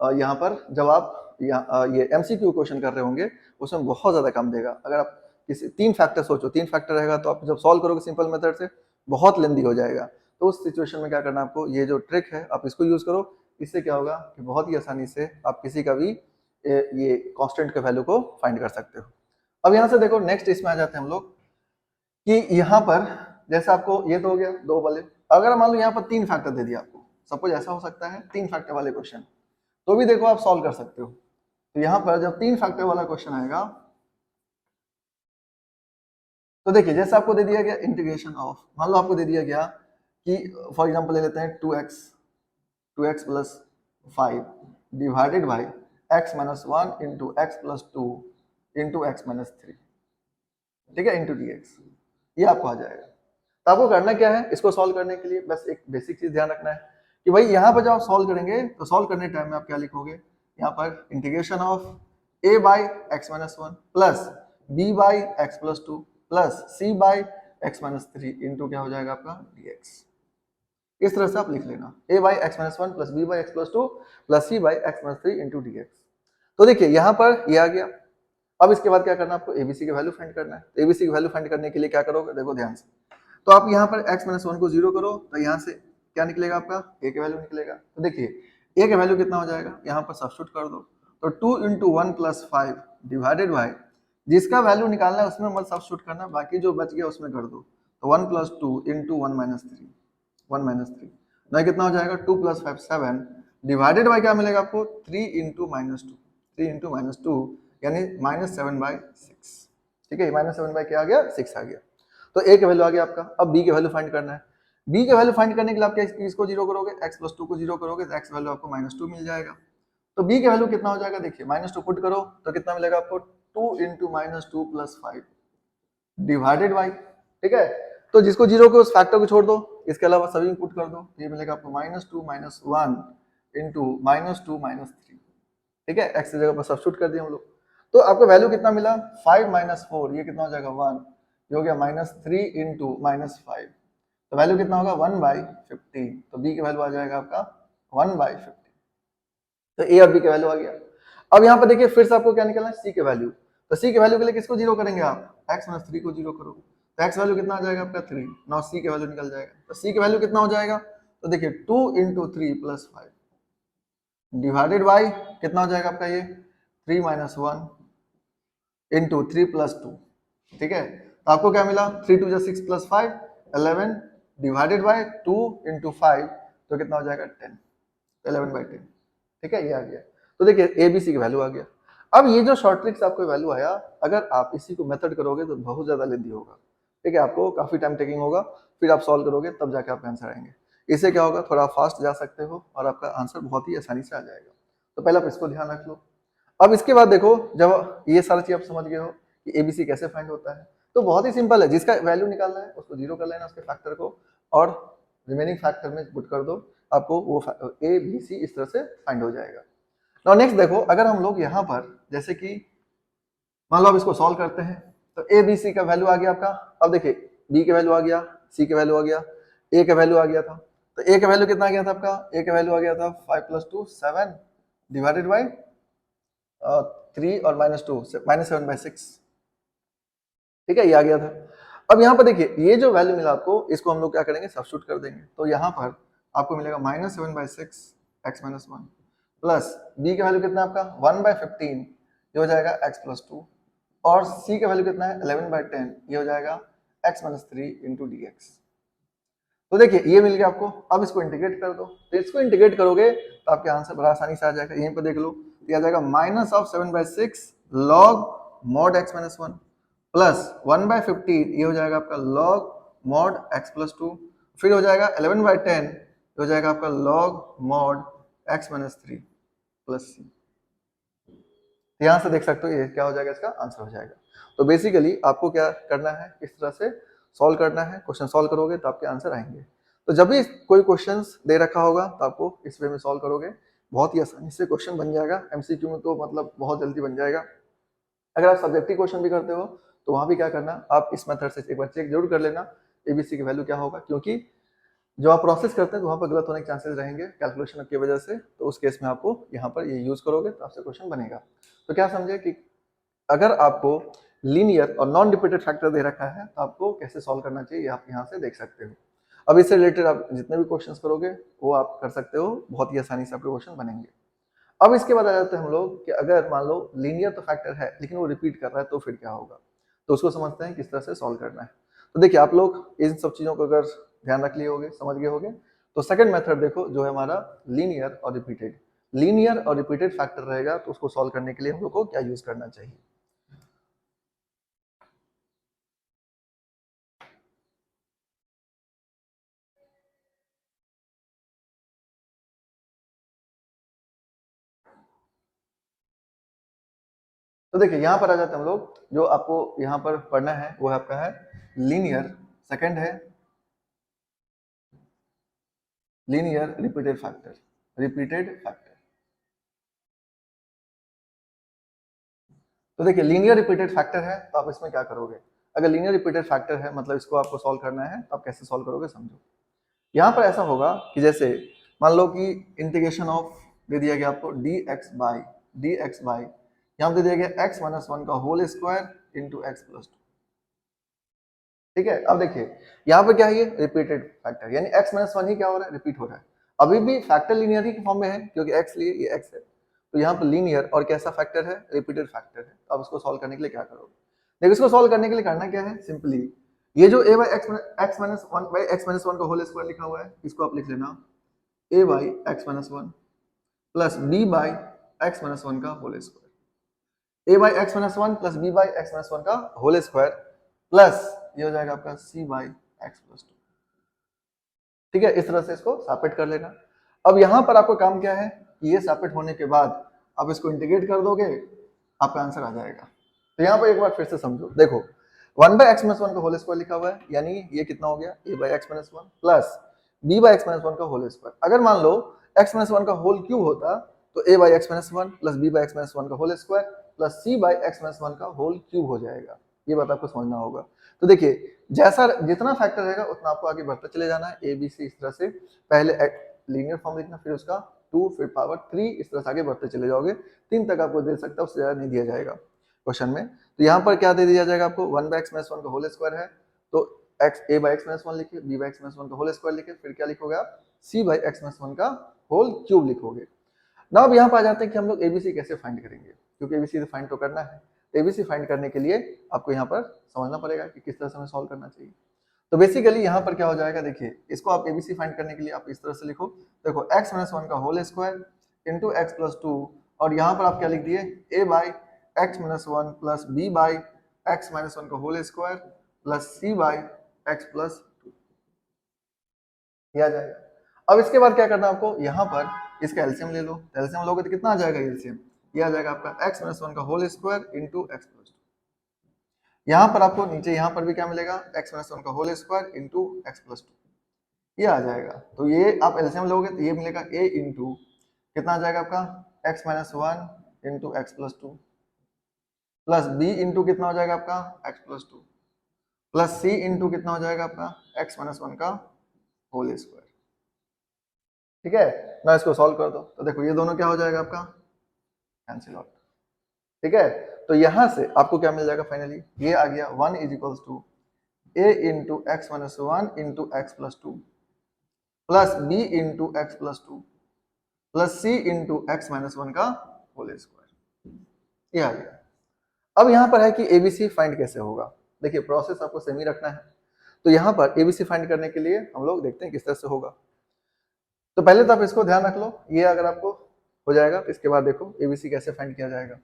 यहाँ पर जब आप ये एमसीक्यू क्वेश्चन कर रहे होंगे उसमें बहुत ज्यादा काम देगा। अगर आप किसी 3 फैक्टर सोचो, 3 फैक्टर रहेगा तो आप जब सॉल्व करोगे सिंपल मेथड से बहुत लेंदी हो जाएगा, तो उस सिचुएशन में क्या करना आपको, ये जो ट्रिक है आप इसको यूज करो। इससे क्या होगा कि बहुत ही आसानी से आप किसी का भी ये कांस्टेंट के वैल्यू को फाइंड कर सकते हो। अब यहाँ से देखो नेक्स्ट इसमें आ जाते हैं हम लोग कि यहाँ पर जैसे आपको ये तो हो गया दो वाले, अगर मान लो यहाँ पर 3 फैक्टर दे दिया आपको, सपोज ऐसा हो सकता है 3 फैक्टर वाले क्वेश्चन, तो भी देखो आप सॉल्व कर सकते हो। तो यहाँ पर जब 3 फैक्टर वाला क्वेश्चन आएगा तो देखिए जैसे आपको दे दिया गया इंटीग्रेशन ऑफ, मान लो आपको दे दिया गया कि फॉर एग्जांपल ले लेते हैं 2x plus 5 divided by x minus 1 into x plus 2 into x minus 3, ठीक है, इंटू dx, ये आपको आ जाएगा। तो आपको करना क्या है, इसको सॉल्व करने के लिए बस एक बेसिक चीज ध्यान रखना है कि भाई यहाँ पर जब आप सॉल्व करेंगे तो सॉल्व करने टाइम में आप क्या लिखोगे, यहाँ पर integration of a by x minus 1 plus b by x plus 2 plus c by x minus 3 into क्या हो जाएगा आपका dx। इस तरह से आप लिख लेना a by x minus 1 plus b by x plus 2 plus c by x minus 3 into dx। तो देखिए यहाँ पर ये आ गया। अब इसके बाद क्या करना है, आपको एबीसी की वैल्यू फाइंड करना है। तो एबीसी की वैल्यू फाइंड करने के लिए क्या करोगे, देखो ध्यान से, तो आप यहाँ पर x माइनस 1 को 0 करो तो यहाँ से क्या निकलेगा आपका a की वैल्यू निकलेगा। तो देखिए a की वैल्यू कितना हो जाएगा, यहाँ पर सब्स्टिट्यूट कर दो, तो 2 इंटू 1 प्लस 5 डिवाइडेड बाई, जिसका वैल्यू निकालना है उसमें मत सब्स्टिट्यूट करना, बाकी जो बच गया उसमें कर दो, तो 1 प्लस 2 इंटू 1 माइनस 3, 1 माइनस 3, नहीं कितना हो जाएगा 2 प्लस 5 7 डिवाइडेड बाई क्या मिलेगा आपको 3 इंटू माइनस 2, 3 इंटू माइनस 2 यानी -7/6, ठीक है, -7 क्या आ गया 6 आ गया। तो a का वैल्यू आ गया आपका। अब b की वैल्यू फाइंड करना है। b की वैल्यू फाइंड करने के लिए आप क्या इसको 0 करोगे, x प्लस 2 को 0 करोगे तो x वैल्यू आपको -2 मिल जाएगा। तो b की वैल्यू कितना हो जाएगा, देखिए -2 पुट करो तो कितना मिलेगा आपको 2 इंटू -2 प्लस 5 डिवाइडेड बाई, ठीक है, तो जिसको 0 को उस फैक्टर को छोड़ दो, इसके अलावा सभी पुट कर दो, ये मिलेगा आपको -2 -1 इंटू -2 -3, ठीक है, x की जगह पर सब्स्टिट्यूट कर दिए हम लोग। तो आपको वैल्यू कितना मिला 5 माइनस 4, ये कितना हो जाएगा 1, ये हो गया -3 इंटू -5, तो वैल्यू कितना होगा 1/15। तो b की वैल्यू आ जाएगा आपका 1/15। तो a और b की वैल्यू आ गया। अब यहाँ पर देखिए फिर से आपको क्या निकलना है, c की वैल्यू। तो c की वैल्यू के लिए किसको 0 करेंगे आप, x माइनस 3 को 0 करो, तो x वैल्यू कितना आ जाएगा आपका 3, नाउ c की वैल्यू निकल जाएगा। तो c की वैल्यू कितना हो जाएगा, तो देखिए 2 इंटू 3 प्लस 5 डिवाइडेड बाई कितना हो जाएगा आपका ये 3 माइनस 1 इंटू 3 प्लस 2, ठीक है, तो आपको क्या मिला 3 2 6 प्लस 5 11 डिवाइडेड बाई 2 इंटू 5, तो कितना हो जाएगा 10, 11/10, ठीक है, ये आ गया। तो देखिए ए बी सी की वैल्यू आ गया। अब ये जो शॉर्ट ट्रिक से आपको वैल्यू आया, अगर आप इसी को मेथड करोगे तो बहुत ज्यादा लेंथी होगा, ठीक है, आपको काफी टाइम टेकिंग होगा, फिर आप सॉल्व करोगे तब जाके आपका आंसर आएंगे। इससे क्या होगा, थोड़ा फास्ट जा सकते हो और आपका आंसर बहुत ही आसानी से आ जाएगा। तो पहले आप इसको ध्यान रख लो। अब इसके बाद देखो, जब ये सारा चीज आप समझ गए हो कि एबीसी कैसे फाइंड होता है, तो बहुत ही सिंपल है, जिसका वैल्यू निकालना है उसको 0 कर लेना उसके फैक्टर को, और रिमेनिंग फैक्टर में पुट कर दो, आपको वो ए बी सी इस तरह से फाइंड हो जाएगा। नाउ नेक्स्ट देखो, अगर हम लोग यहाँ पर जैसे कि मान लो आप इसको सॉल्व करते हैं, तो ए बी सी का वैल्यू आ गया आपका। अब देखिए बी का वैल्यू आ गया, सी का वैल्यू आ गया, ए का वैल्यू आ गया था। तो ए का वैल्यू कितना आ गया था आपका, ए का वैल्यू आ गया था 5 + 2 7 डिवाइडेड बाई 3 और -2 -7/6, ठीक है, ये आ गया था। अब यहाँ पर देखिए ये जो वैल्यू मिला आपको, इसको हम लोग क्या करेंगे, सब्स्टिट्यूट कर देंगे। तो यहाँ पर आपको मिलेगा -7/6 x - 1 प्लस b का वैल्यू कितना है आपका 1/15, ये हो जाएगा x + 2, और c का वैल्यू कितना है 11/10, ये हो जाएगा x - 3 इंटू dx। तो देखिए ये मिल गया आपको। अब इसको इंटीग्रेट कर दो, तो इसको इंटीग्रेट करोगे तो आपके आंसर बड़ा आसानी से आ जाएगा। यहीं पर देख लो, ये आ जाएगा -7/6 log mod x - 1 प्लस 1/15, ये हो जाएगा आपका log mod x + 2, फिर हो जाएगा 11/10, ये हो जाएगा आपका log mod x - 3 plus c। यहाँ से देख सकते हो ये क्या हो जाएगा, इसका आंसर हो जाएगा। तो बेसिकली आपको क्या करना है, इस तरह से सॉल्व करना है, क्वेश्चन सॉल्व करोगे तो आपके आंसर आएंगे। तो जब भी कोई क्वेश्चंस दे रखा होगा तो आपको इस वे में सॉल्व करोगे, बहुत ही आसानी से क्वेश्चन बन जाएगा। एमसीक्यू में तो मतलब बहुत जल्दी बन जाएगा। अगर आप सब्जेक्टिव क्वेश्चन भी करते हो तो वहां भी क्या करना, आप इस मेथड से एक बार चेक जरूर कर लेना एबीसी की वैल्यू क्या होगा, क्योंकि जब आप प्रोसेस करते हैं तो वहां पर गलत होने के चांसेस रहेंगे कैलकुलेशन की वजह से। तो उस केस में आपको यहाँ पर ये यूज करोगे तो आपसे क्वेश्चन बनेगा। तो क्या समझे कि अगर आपको लीनियर और नॉन रिपीटेड फैक्टर दे रखा है तो आपको कैसे सॉल्व करना चाहिए, आप यहाँ से देख सकते हो। अब इससे रिलेटेड आप जितने भी क्वेश्चंस करोगे वो आप कर सकते हो, बहुत ही आसानी से आपके क्वेश्चन बनेंगे। अब इसके बाद आ जाते हैं हम लोग कि अगर मान लो लीनियर तो फैक्टर है लेकिन वो रिपीट कर रहा है तो फिर क्या होगा, तो उसको समझते हैं किस तरह से सॉल्व करना है। तो देखिए आप लोग इन सब चीजों को अगर ध्यान रख लिए होगे, समझ गए होगे, तो सेकंड मेथड देखो जो है हमारा लीनियर और रिपीटेड। लीनियर और रिपीटेड फैक्टर रहेगा तो उसको सॉल्व करने के लिए हम लोग को क्या यूज करना चाहिए। तो देखिए यहां पर आ जाते हैं हम लोग, जो आपको यहां पर पढ़ना है वो आपका है लीनियर, सेकंड है linear repeated factor, repeated factor. तो देखिए लीनियर रिपीटेड फैक्टर है तो आप इसमें क्या करोगे, अगर लीनियर रिपीटेड फैक्टर है मतलब इसको आपको सॉल्व करना है तो आप कैसे सॉल्व करोगे समझो। यहाँ पर ऐसा होगा कि जैसे मान लो कि इंटीग्रेशन ऑफ दे दिया गया आपको डी एक्स बाई यहाँ पे दे दिया गया एक्स माइनस वन का whole square into x plus two. ठीक है, अब देखिए यहाँ पे क्या है, ये रिपीटेड फैक्टर, यानी एक्स माइनस वन ही क्या हो रहा है, रिपीट हो रहा है। अभी भी फैक्टर लीनियर के फॉर्म में है क्योंकि एक्स लिए ये एक्स है, तो यहाँ पर लीनियर और कैसा फैक्टर है, रिपीटेड फैक्टर है। अब इसको सॉल्व करने के लिए क्या करोगे, देखो इसको सॉल्व करने के लिए करना क्या है, सिंपली ये जो a by x minus one by x minus one का होल स्क्वायर लिखा हुआ है इसको आप लिख लेना a by x minus one plus b by x minus one का whole square, a by x minus one plus b by x minus one का होल स्क्वायर प्लस ये हो जाएगा आपका c by x plus two. ठीक है, इस तरह से इसको सैपरेट कर लेना। अब यहां पर आपको काम क्या है कि ये सैपरेट होने के बाद आप इसको इंटीग्रेट कर दोगे, आपका आंसर आ जाएगा। तो यहाँ पर एक बार फिर से समझो, देखो one by x minus one का होल स्क्वायर लिखा हुआ है, यानी ये कितना हो गया a by x minus one plus b by x minus one का होल स्क्वायर। अगर मान लो एक्स माइनस वन का होल क्यूब होता तो a by x minus one plus b by x minus one का whole square plus c by x minus one का whole cube हो जाएगा। ये बात आपको समझना होगा। तो देखिए जैसा जितना फैक्टर रहेगा उतना आपको आगे बढ़ते चले जाना है, ए बी सी इस तरह से, पहले लीनियर फॉर्म लिखना, फिर उसका 2, फिर पावर 3, इस तरह से आगे बढ़ते चले जाओगे। 3 तक आपको दे सकता है, उससे ज्यादा नहीं दिया जाएगा क्वेश्चन में। तो यहाँ पर क्या दे दिया जाएगा आपको, one by x minus one का होल स्क्वायर है तो x a by x minus one लिखिए, b by x minus one का होल स्क्वायर लिखिए, फिर क्या लिखोगे आप c by x minus one का होल क्यूब लिखोगे। ना अब यहाँ पर आ जाते हैं कि हम लोग एबीसी कैसे फाइंड करेंगे, क्योंकि एबीसी फाइंड तो करना है। तो एबीसी फाइंड करने के लिए आपको यहाँ पर समझना पड़ेगा कि किस तरह से हमें सॉल्व करना चाहिए। तो बेसिकली यहाँ पर क्या हो जाएगा, देखिए इसको आप एबीसी फाइंड करने के लिए आप इस तरह से लिखो, देखो एक्स माइनस वन का whole square into x plus two, और यहाँ पर आप क्या लिख दिए a by x minus one plus b by x minus one का whole square plus c by x plus two, ये आ जाएगा। अब इसके बाद क्या करना है आपको, यहाँ पर इसका एलसीएम ले लो, एलसीएम लोगे तो कितना आ जाएगा एलसीएम, ये आ जाएगा आपका एक्स माइनस वन का whole square into x plus two. यहाँ पर आपको नीचे यहाँ पर भी क्या मिलेगा, एक्स माइनस वन का whole square into x plus two, ये आ जाएगा। तो ये आप एलसीएम लोगे तो ये मिलेगा ए इंटू कितना आ जाएगा आपका x minus one into x plus two plus b into कितना हो जाएगा आपका x plus two plus c into कितना हो जाएगा आपका एक्स माइनस वन का होल स्क्वायर। ठीक है ना, इसको सॉल्व कर दो तो देखो ये दोनों क्या हो जाएगा आपका कैंसिल आउट। ठीक है, तो यहां से आपको क्या मिल जाएगा फाइनली, ये आ गया 1 is equals to a into x minus one into x plus two plus b into x plus two plus c into x minus one का होल स्क्वायर, ये आ गया। अब यहाँ पर है कि एबीसी फाइंड कैसे होगा, देखिए प्रोसेस आपको सेम ही रखना है। तो यहाँ पर एबीसी फाइंड करने के लिए हम लोग देखते हैं किस तरह से होगा। तो पहले तो आप इसको ध्यान रख लो, ये अगर आपको हो जाएगा तो इसके बाद देखो एबीसी कैसे फाइंड किया जाएगा।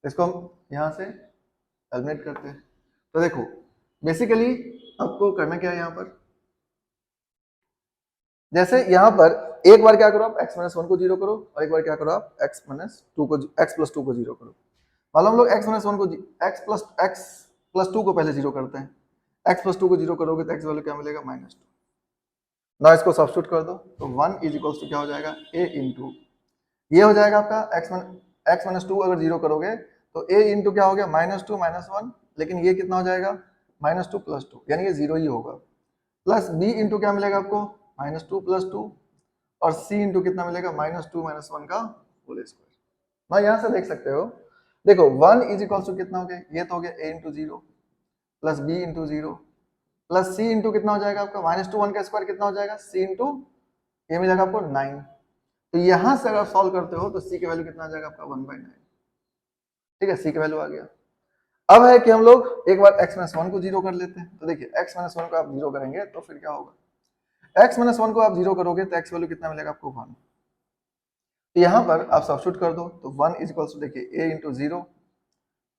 इसको हम यहाँ से एलिमिनेट करते हैं। तो देखो बेसिकली आपको करना क्या है, यहाँ पर जैसे यहाँ पर एक बार क्या करो आप एक्स माइनस वन को जीरो करो और एक बार क्या करो आप एक्स माइनस टू को एक्स प्लस टू को जीरो करो। मान लो हम लोग एक्स माइनस वन को एक्स प्लस टू को पहले जीरो करते हैं, एक्स प्लस टू को जीरो करोगे तो एक्स वैल्यू क्या मिलेगा माइनस टू। ना इसको सब्स्टिट्यूट कर दो तो 1 इज इक्वल्स टू क्या हो जाएगा ए इंटू, ये हो जाएगा आपका एक्स माइनस टू अगर जीरो करोगे तो ए इंटू क्या हो गया माइनस टू माइनस वन, लेकिन ये कितना हो जाएगा माइनस टू प्लस टू, यानी ये जीरो ही होगा। प्लस बी इंटू क्या मिलेगा आपको माइनस टू प्लस टू, और सी इंटू कितना मिलेगा माइनस टू माइनस वन का होल स्क्वायर। ना यहाँ से देख सकते हो, देखो 1 इज इक्वल्स टू कितना हो गया, ये तो हो गया a into zero plus b into zero plus c into कितना हो जाएगा आपका माइनस टू वन का स्क्वायर कितना हो जाएगा सी इंटू, ये मिलेगा आपको 9। तो यहां से अगर सॉल्व करते हो तो सी की वैल्यू कितना आ जाएगा आपका 1/9। ठीक है, सी की वैल्यू आ गया। अब है कि हम लोग एक बार x माइनस वन को जीरो कर लेते हैं। तो देखिए x माइनस वन को आप जीरो करेंगे तो फिर क्या होगा, x माइनस वन को आप जीरो करोगे तो x वैल्यू कितना मिलेगा आपको 1। तो यहाँ पर आप सब्स्टिट्यूट कर दो तो 1 इज इक्वल टू देखिए a into zero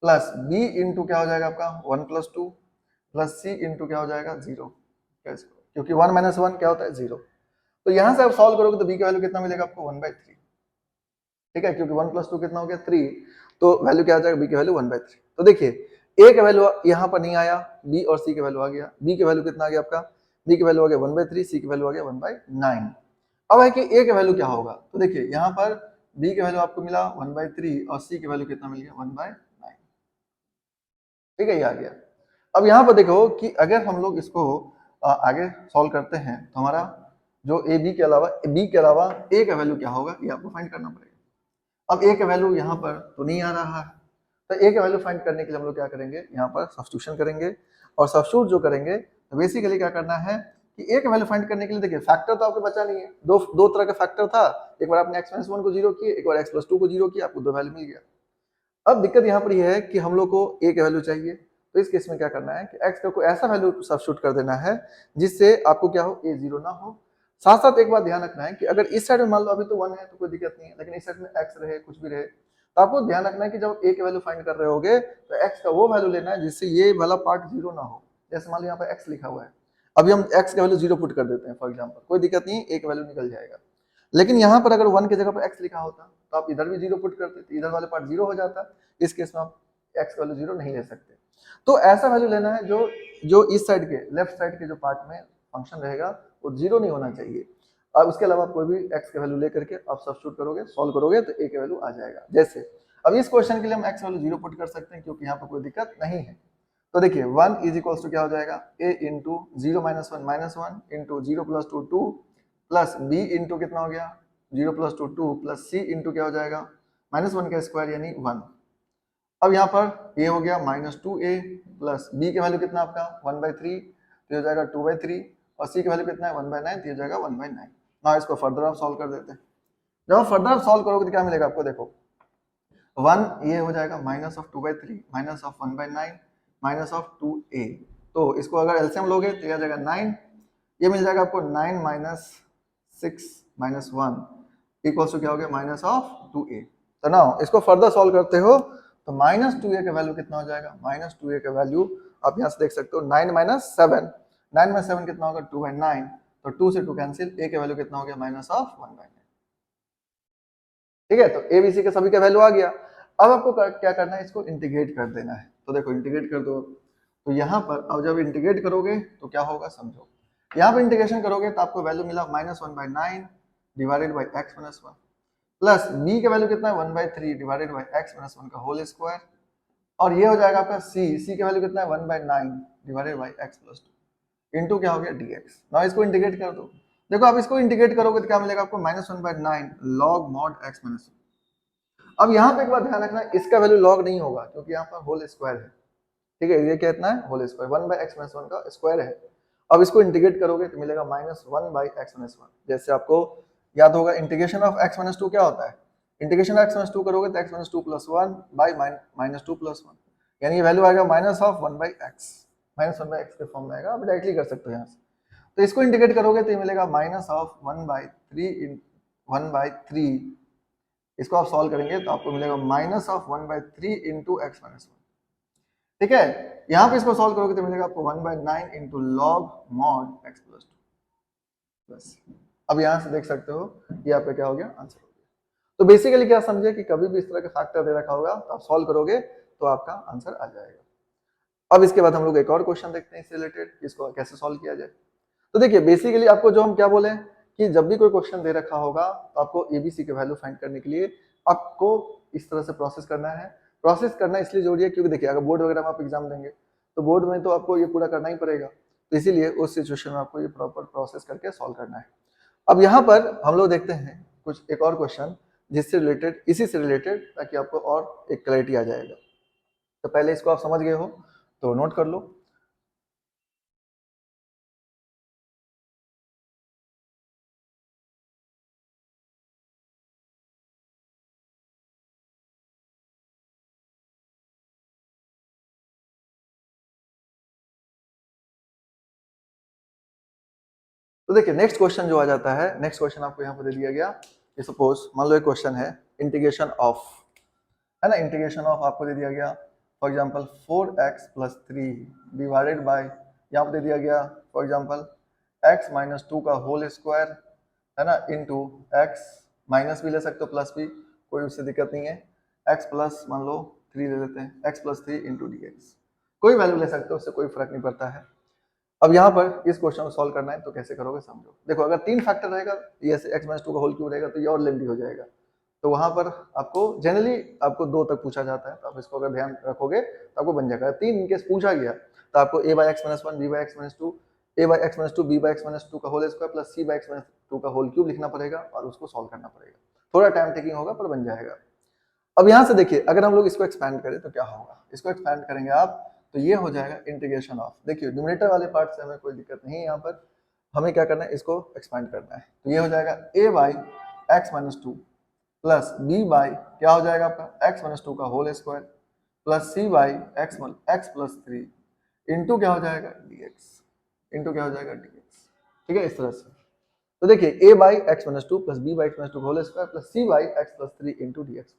plus b into क्या हो जाएगा आपका 1 plus two plus c into क्या हो जाएगा 0, क्योंकि 1 माइनस वन क्या होता है 0। तो यहाँ से आप सॉल्व करोगे तो b का वैल्यू कितना मिलेगा आपको 1/3, ठीक है, क्योंकि 1 प्लस टू कितना हो गया 3, तो वैल्यू क्या आ जाएगा b की वैल्यू 1/3। तो देखिए a का वैल्यू यहाँ पर नहीं आया, b और c का वैल्यू आ गया। b की वैल्यू कितना आ गया आपका, b की वैल्यू आ गया 1/3, c की वैल्यू आ गया 1/9। अब है कि a का वैल्यू क्या होगा, तो देखिए यहाँ पर b का वैल्यू आपको मिला 1/3 और c की वैल्यू कितना मिल गया 1/9, ठीक है, ये आ गया। अब यहाँ पर देखो कि अगर हम लोग इसको आगे सॉल्व करते हैं तो हमारा जो ए बी के अलावा ए का वैल्यू क्या होगा ये आपको फाइंड करना पड़ेगा। अब ए का वैल्यू यहाँ पर तो नहीं आ रहा है, तो ए का वैल्यू फाइंड करने के लिए हम लोग क्या करेंगे, यहाँ पर सब्स्टिट्यूशन करेंगे। और सब्स्टिट्यूट जो करेंगे तो बेसिकली क्या करना है कि ए का वैल्यू फाइंड करने के लिए देखिए फैक्टर तो आपको बचा नहीं है, दो तरह का फैक्टर था। एक बार आपने x माइनस वन को जीरो किए, एक बार x प्लस टू को जीरो किया, आपको दो वैल्यू मिल गया। अब दिक्कत यहाँ पर यह है कि हम लोग को ए का वैल्यू चाहिए, तो इस केस में क्या करना है कि x का कोई ऐसा वैल्यू सब्स्टिट्यूट कर देना है जिससे आपको क्या हो, ए जीरो ना हो। साथ साथ एक बात ध्यान रखना है कि अगर इस साइड में मान लो अभी तो 1 है तो कोई दिक्कत नहीं है, लेकिन इस साइड में x रहे कुछ भी रहे तो आपको ध्यान रखना है कि जब a की वैल्यू फाइंड कर रहे होगे तो x का वो वैल्यू लेना है जिससे ये वाला पार्ट जीरो ना हो। जैसे मान लो यहाँ पर x लिखा हुआ है, अभी हम x का वैल्यू जीरो पुट कर देते हैं फॉर एग्जाम्पल, कोई दिक्कत नहीं, a का वैल्यू निकल जाएगा। लेकिन यहाँ पर अगर 1 की जगह पर x लिखा होता तो आप इधर भी जीरो पुट करते तो इधर वाले पार्ट जीरो हो जाता। इस केस में आप x वैल्यू जीरो नहीं ले सकते। तो ऐसा वैल्यू लेना है जो जो इस साइड के लेफ्ट साइड के जो पार्ट में फंक्शन रहेगा वो जीरो नहीं होना चाहिए। और उसके अलावा कोई भी x का वैल्यू लेकर के आप सब्स्टिट्यूट करोगे, सॉल्व करोगे तो a का वैल्यू आ जाएगा। जैसे अब इस क्वेश्चन के लिए हम x वैल्यू जीरो पुट कर सकते हैं क्योंकि यहाँ पर कोई दिक्कत नहीं है। तो देखिए 1 इज इक्वल्स टू क्या हो जाएगा, a into zero minus one into zero plus two plus b into कितना हो गया zero plus two plus c into क्या हो जाएगा माइनस वन का स्क्वायर यानी 1। अब यहाँ पर ये हो गया माइनस टू ए प्लस बी की वैल्यू कितना आपका 1/3 तो हो जाएगा 2/3 और सी की वैल्यू कितना है 1/9 तो हो जाएगा 1/9। ना इसको फर्दर आप सॉल्व कर देते हैं। जब आप फर्दर सॉल्व करोगे तो क्या मिलेगा आपको, देखो 1 ये हो जाएगा minus of 2/3 minus of 1/9 minus of 2a। तो इसको अगर एलसीएम लोगे तो यह आ जाएगा 9, ये मिल जाएगा आपको 9 माइनस 6 माइनस 1 इक्वल्स टू क्या हो गया माइनस ऑफ 2a। तो ना इसको फर्दर सॉल्व करते हो तो माइनस 2a का वैल्यू कितना हो जाएगा, माइनस 2a का वैल्यू आप यहाँ से देख सकते हो 9 माइनस 7, 9 माइनस 7 कितना होगा 2/9, तो 2 से 2 कैंसिल, a का वैल्यू कितना हो गया माइनस ऑफ 1/9। ठीक है, तो ए बी सी का सभी का वैल्यू आ गया। अब आपको क्या करना है, इसको इंटीग्रेट कर देना है। तो देखो इंटीग्रेट कर दो, तो यहाँ पर अब जब इंटीग्रेट करोगे तो क्या होगा समझो, यहाँ पर इंटीग्रेशन करोगे तो आपको वैल्यू मिला -1/9 divided by x minus 1 plus b का वैल्यू कितना है 1/3 डिवाइडेड बाई x माइनस 1 का होल स्क्वायर और ये हो जाएगा आपका c का वैल्यू कितना है 1/9 divided by x plus 2 into क्या हो गया dx। ना इसको इंटीग्रेट कर दो, देखो आप इसको इंटीग्रेट करोगे तो क्या मिलेगा आपको -1/9 log mod x माइनस 1। अब यहाँ पे एक बात ध्यान रखना, इसका वैल्यू log नहीं होगा क्योंकि यहाँ पर होल स्क्वायर है। ठीक है, ये कितना है होल स्क्वायर 1/x माइनस 1 का स्क्वायर है। अब इसको इंटीग्रेट करोगे तो मिलेगा -1/x माइनस 1। जैसे आपको याद होगा इंटीग्रेशन ऑफ x माइनस 2 क्या होता है, इंटीग्रेशन x माइनस 2 करोगे तो x minus 2 plus 1 by minus 2 plus 1 यानी ये वैल्यू आएगा minus of 1/x, minus 1/x के फॉर्म में आएगा, आप डायरेक्टली कर सकते हो यहाँ से। तो इसको इंटीग्रेट करोगे तो ये मिलेगा माइनस ऑफ 1/3 इसको आप सॉल्व करेंगे तो आपको मिलेगा minus of 1/3 into x minus 1। ठीक है, यहाँ पे इसको सॉल्व करोगे तो मिलेगा आपको 1/9 into log mod x plus 2। बस अब यहाँ से देख सकते हो ये आपका क्या हो गया आंसर हो गया। तो बेसिकली क्या समझे कि कभी भी इस तरह का फैक्टर दे रखा होगा तो आप सॉल्व करोगे तो आपका आंसर आ जाएगा। अब इसके बाद हम लोग एक और क्वेश्चन देखते हैं इससे रिलेटेड, इसको कैसे सॉल्व किया जाए। तो देखिए बेसिकली आपको जो हम क्या बोले कि जब भी कोई क्वेश्चन दे रखा होगा तो आपको एबीसी के वैल्यू फाइंड करने के लिए आपको इस तरह से प्रोसेस करना है। प्रोसेस करना इसलिए जरूरी है क्योंकि देखिए अगर बोर्ड वगैरह में आप एग्जाम देंगे तो बोर्ड में तो आपको ये पूरा करना ही पड़ेगा, तो इसीलिए उस सिचुएशन में आपको ये प्रॉपर प्रोसेस करके सॉल्व करना है। अब यहाँ पर हम लोग देखते हैं कुछ एक और क्वेश्चन जिससे रिलेटेड, इसी से रिलेटेड, ताकि आपको और एक क्लैरिटी आ जाएगा। तो पहले इसको आप समझ गए हो तो नोट कर लो। तो देखिए नेक्स्ट क्वेश्चन जो आ जाता है, नेक्स्ट क्वेश्चन आपको यहाँ पर दे दिया गया, ये सपोज मान लो एक क्वेश्चन है इंटीग्रेशन ऑफ, है ना, इंटीग्रेशन ऑफ आपको दे दिया गया for example 4x plus 3 divided bye, यहाँ पर दे दिया गया फॉर एग्जांपल x माइनस 2 का होल स्क्वायर, है ना, इनटू x माइनस भी ले सकते हो प्लस भी, कोई उससे दिक्कत नहीं है, x प्लस मान लो 3 ले लेते हैं, x plus 3 into D x, कोई वैल्यू ले सकते हो, उससे कोई फर्क नहीं पड़ता है। अब यहाँ पर इस क्वेश्चन को सॉल्व करना है तो कैसे करोगे समझो। देखो अगर 3 फैक्टर रहेगा, ये x माइनस 2 का होल क्यूब रहेगा तो ये और लेंथी हो जाएगा, तो वहां पर आपको जनरली आपको 2 तक पूछा जाता है, तो आप इसको अगर ध्यान रखोगे तो आपको बन जाएगा। 3 इनकेस पूछा गया तो आपको a by x minus 1 b by x minus 2 a by x minus 2 b by x minus 2 का whole square plus c by x minus 2 का होल क्यूब लिखना पड़ेगा और उसको सॉल्व करना पड़ेगा। थोड़ा टाइम टेकिंग होगा पर बन जाएगा। अब यहाँ से देखिए अगर हम लोग इसको एक्सपैंड करें तो क्या होगा, इसको एक्सपैंड करेंगे आप तो ये हो जाएगा इंटीग्रेशन ऑफ, देखिए न्यूमरेटर वाले पार्ट से हमें कोई दिक्कत नहीं है, यहाँ पर हमें क्या करना है, इसको एक्सपैंड करना है, तो ये हो जाएगा a by x minus 2 plus b by क्या हो जाएगा आपका x माइनस 2 का whole square plus c by x plus 3 into क्या हो जाएगा dx, इंटू क्या हो जाएगा dx, ठीक है, इस तरह से। तो देखिए a by x minus 2 plus b by x minus 2 का whole square plus c by x plus 3 into dx।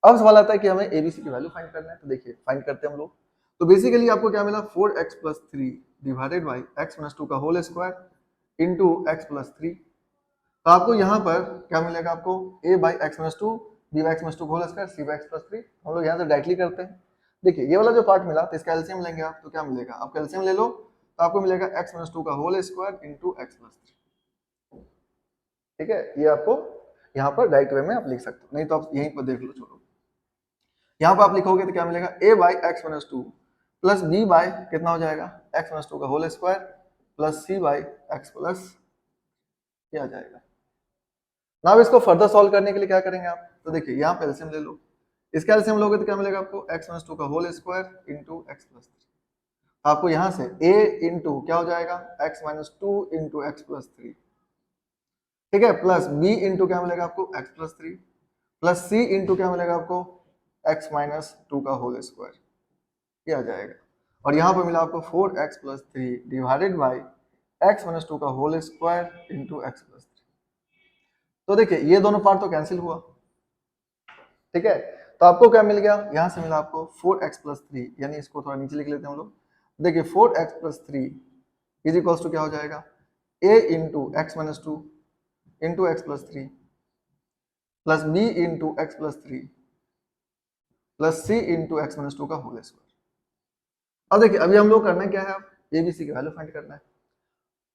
अब सवाल आता है कि हमें एबीसी की वैल्यू फाइंड करना है, तो देखिए फाइंड करते हैं हम लोग। तो बेसिकली आपको क्या मिला 4x plus 3 divided by x minus 2 का whole square into x plus 3। तो आपको यहाँ पर क्या मिलेगा, आपको a by x minus 2 b by x minus 2 का whole square c by x plus 3। हम लोग यहाँ से डायरेक्टली करते हैं। देखिए ये वाला जो पार्ट मिला तो इसका एलसीएम लेंगे आप, तो क्या मिलेगा, आप एलसीएम ले लो तो आपको मिलेगा एक्स माइनस 2 का whole square into x plus 3। ठीक है, ये आपको यहाँ पर डायरेक्ट वे में आप लिख सकते हो, नहीं तो आप यहीं पर देख लो। छोड़ो यहाँ पर आप लिखोगे तो क्या मिलेगा a by x minus 2 plus b by कितना हो जाएगा एक्स माइनस 2 का whole square plus c by x plus, क्या आ जाएगा। ना इसको फर्दर सॉल्व करने के लिए क्या करेंगे आप, तो देखिए यहाँ पे एलसीएम ले लो, इसका एलसीएम लोगे तो क्या मिलेगा आपको एक्स माइनस 2 का whole square into x plus 3। आपको यहाँ से a इंटू क्या हो जाएगा x minus 2 into x plus 3, ठीक है, प्लस b इंटू क्या मिलेगा आपको x plus 3 plus c into क्या मिलेगा आपको x माइनस 2 का होल स्क्वायर, ये आ जाएगा। और यहाँ पर मिला आपको 4x plus 3 divided by x minus 2 का whole square into x plus 3। तो देखिए ये दोनों पार्ट तो कैंसिल हुआ, ठीक है, तो आपको क्या मिल गया, यहाँ से मिला आपको 4x प्लस 3, यानी इसको थोड़ा नीचे लिख लेते हैं हम लोग। देखिए 4x plus 3 is equals to क्या हो जाएगा a into x minus 2 into x plus 3 plus b into x plus 3 plus c into x minus 2 का होल स्क्वायर। अब देखिए अभी हम लोग करना है क्या है, अब एबीसी की वैल्यू फाइंड करना है।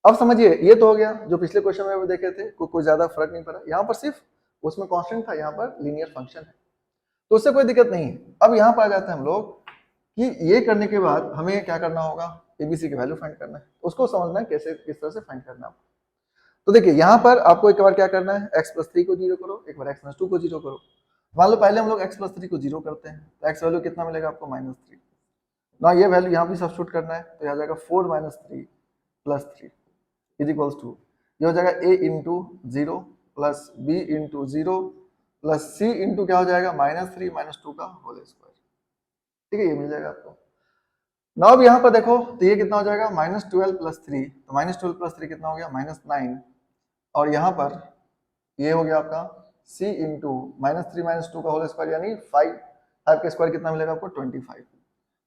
अब समझिए ये तो हो गया, जो पिछले क्वेश्चन में भी देखे थे कोई ज्यादा फर्क नहीं पड़ा, यहाँ पर सिर्फ उसमें कांस्टेंट था, यहाँ पर लीनियर फंक्शन है तो उससे कोई दिक्कत नहीं है। अब यहाँ पर आ जाते हैं हम लोग कि ये करने के बाद हमें क्या करना होगा, एबीसी की वैल्यू फाइंड करना है, उसको समझना है कैसे किस तरह से फाइंड करना है। तो देखिए यहाँ पर आपको एक बार क्या करना है, एक्स प्लस 3 को जीरो करो, एक बार एक्स माइनस 2 को जीरो करो। मान लो पहले हम लोग एक्स प्लस 3 को जीरो करते हैं तो एक्स वैल्यू कितना मिलेगा आपको -3 ना, ये वैल्यू यहाँ भी सब्स्टिट्यूट करना है तो आ जाएगा 4 minus 3 plus 3 is equals to, ये हो जाएगा a into 0 plus b into 0 plus c into क्या हो जाएगा -3 माइनस 2 का होल स्क्वायर, ठीक है, ये मिल जाएगा आपको। ना अब यहाँ पर देखो तो ये कितना हो जाएगा -12 प्लस 3, तो -12 प्लस 3 कितना हो गया -9, और यहाँ पर ये हो गया आपका c इंटू -3 माइनस 2 का होल स्क्वायर यानी 5 का स्क्वायर कितना मिलेगा आपको 25,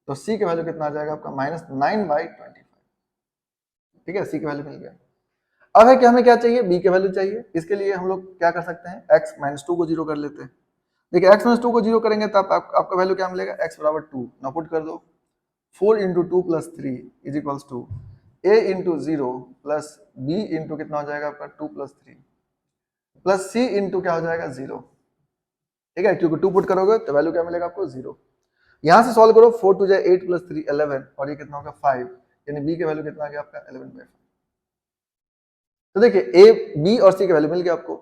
तो c की वैल्यू कितना आ जाएगा आपका -9/25, ठीक है, c की वैल्यू मिल गया। अब है कि हमें क्या चाहिए, b की वैल्यू चाहिए, इसके लिए हम लोग क्या कर सकते हैं x माइनस 2 को जीरो कर लेते हैं। देखिए x माइनस 2 को जीरो करेंगे तो आपका वैल्यू क्या मिलेगा, x बराबर 2 ना पुट कर दो, 4 into 2 plus 3 is equals to a into 0 plus b into कितना हो जाएगा आपका 2 प्लस 3 प्लस c इंटू क्या हो जाएगा 0, ठीक है, क्योंकि 2 पुट करोगे तो वैल्यू क्या मिलेगा आपको 0। यहाँ से सॉल्व करो 4 2 जा 8 प्लस 3 11 और ये कितना होगा 5, यानी b की वैल्यू कितना आ गया आपका 11/5। तो देखिए a b और c की वैल्यू मिल गया आपको।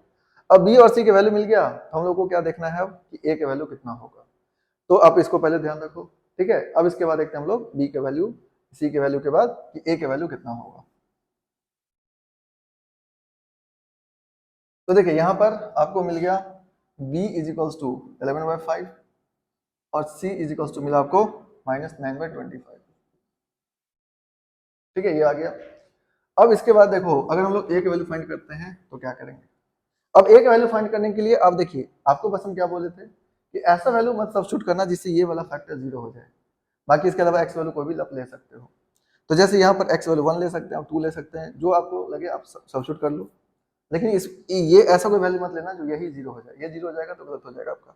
अब b और c की वैल्यू मिल गया तो हम लोग को क्या देखना है अब कि a की वैल्यू कितना होगा, तो आप इसको पहले ध्यान रखो, ठीक है। अब इसके बाद देखते हैं हम लोग b की वैल्यू c की वैल्यू के बाद कि a की वैल्यू कितना होगा। तो देखिए यहाँ पर आपको मिल गया b इज इक्वल्स टू 11/5 और c इज इक्वल्स टू मिला आपको -9/25, ठीक है, ये आ गया। अब इसके बाद देखो, अगर हम लोग ए की वैल्यू फाइंड करते हैं तो क्या करेंगे। अब ए की वैल्यू फाइंड करने के लिए आप देखिए, आपको बस हम क्या बोले थे कि ऐसा वैल्यू मत सब्स्टिट्यूट करना जिससे ये वाला फैक्टर 0 हो जाए, बाकी इसके अलावा एक्स वैल्यू कोई भी आप ले सकते हो। तो जैसे यहाँ पर एक्स वैल्यू 1 ले सकते हैं, 2 ले सकते हैं, जो आपको लगे आप सब्स्टिट्यूट कर लो। लेकिन ये ऐसा कोई वैल्यू मत लेना जो यही 0 हो जाए, ये 0 हो जाएगा तो गलत हो जाएगा आपका।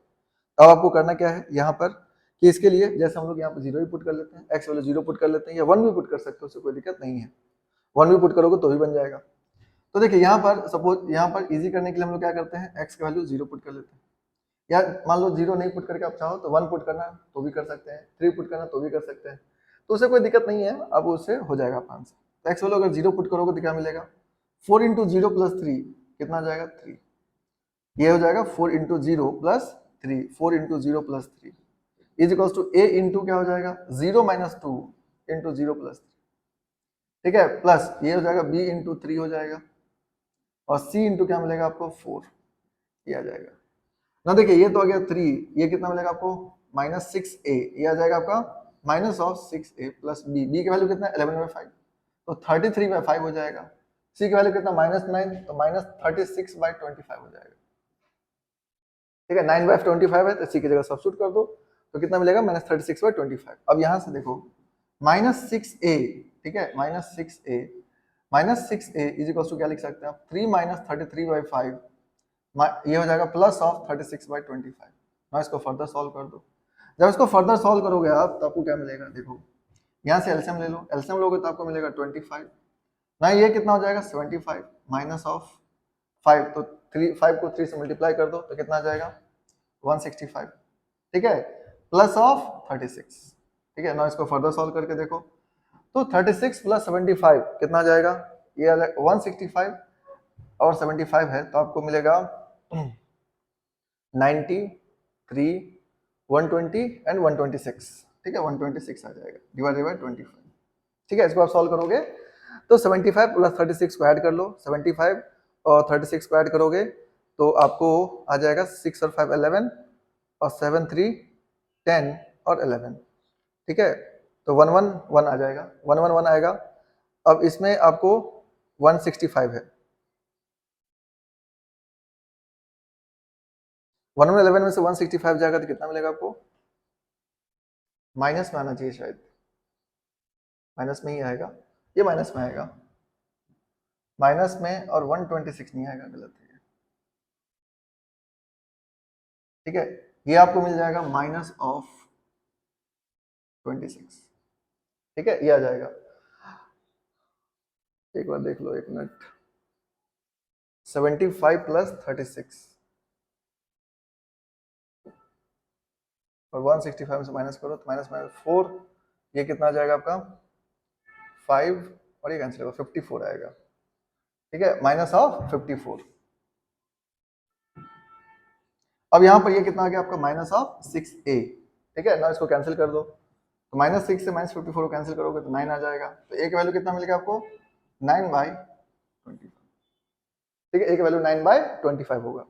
अब आपको करना क्या है यहाँ पर कि इसके लिए जैसे हम लोग यहाँ पर 0 ही पुट कर लेते हैं, एक्स वैल्यू 0 पुट कर लेते हैं, या 1 भी पुट कर सकते हो, उससे कोई दिक्कत नहीं है। 1 भी पुट करोगे तो भी बन जाएगा। तो देखिए यहाँ पर सपोज यहाँ पर इजी करने के लिए हम लोग क्या करते हैं, एक्स की वैल्यू 0 पुट कर लेते हैं, या मान लो 0 नहीं पुट करके आप चाहो तो 1 पुट करना तो भी कर सकते हैं, 3 पुट करना तो भी कर सकते हैं, तो उससे कोई दिक्कत नहीं है, अब उससे हो जाएगा आपका आंसर। तो एक्स वैल्यू अगर 0 पुट करोगे तो क्या मिलेगा, 4 इंटू 0 प्लस 3 कितना आ जाएगा 3, ये हो जाएगा 4 into 0 plus 3, 4 into 0 plus 3 is equals to a into क्या हो जाएगा 0 माइनस 2 इंटू 0 प्लस 3, ठीक है, प्लस ये हो जाएगा बी इंटू 3 हो जाएगा, और सी इंटू क्या मिलेगा आपको 4, ये आ जाएगा ना। देखिए ये तो आ गया 3, ये कितना मिलेगा आपको माइनस 6a, ये आ जाएगा आपका minus of 6a plus b, b की वैल्यू कितना 11/5, तो 33/5 हो जाएगा। सी की वैल्यू कितना -9, तो माइनस 36/25 हो जाएगा, ठीक है, 9/25 है तो सी की जगह सब्स्टिट्यूट कर दो, तो कितना मिलेगा -36/25। अब यहाँ से देखो -6a, ठीक है, -6a इज इक्वल टू क्या लिख सकते हैं आप 3 - 33/5, ये हो जाएगा प्लस ऑफ 36/25। ना इसको फर्दर सॉल्व कर दो, जब इसको फर्दर सॉल्व करोगे आप तो आपको क्या मिलेगा, देखो यहाँ से एलसीएम ले लो, एलसीएम लोगे तो आपको मिलेगा 25, ना ये कितना हो जाएगा 75 माइनस ऑफ 5, तो 5 को 3 से मल्टीप्लाई कर दो तो कितना आ जाएगा 165, ठीक है, प्लस ऑफ 36, ठीक है। ना इसको फर्दर सॉल्व करके देखो, तो 36 प्लस 75 कितना आ जाएगा, ये आ जाएगा 165 और 75 है तो आपको मिलेगा 93, 120 एंड 126, ठीक है, 126 आ जाएगा डिवाइडेड बाय 25, ठीक है। इसको आप सॉल्व करोगे तो 75 प्लस 36 को ऐड कर लो, 75 और 36 को ऐड करोगे तो आपको आ जाएगा 6 और 5 11 और 7 3 10 और 11, ठीक है, तो 1 1 1 आ जाएगा, 1 1 1 आएगा। अब इसमें आपको 165 है, 1 1 11 में से 165 जाएगा तो कितना मिलेगा आपको, माइनस में आना चाहिए, शायद माइनस में ही आएगा, ये माइनस में आएगा, माइनस में, और 126 नहीं आएगा, गलत है, ठीक है, ये आपको मिल जाएगा माइनस ऑफ 26, ठीक है, ये आ जाएगा। एक बार देख लो, एक मिनट, 75 प्लस 36 और 165 से माइनस करो तो माइनस 4, ये कितना आ जाएगा आपका 5, और ये कैंसिल होगा 54 आएगा, ठीक है, माइनस ऑफ 54। अब यहाँ पर ये कितना आ गया आपका माइनस ऑफ 6a, ठीक है ना, इसको कैंसिल कर दो, तो -6 से -54 को कैंसिल करोगे तो 9 आ जाएगा, तो a की वैल्यू कितना मिलेगा आपको 9/25, ठीक है, a की वैल्यू 9/25 होगा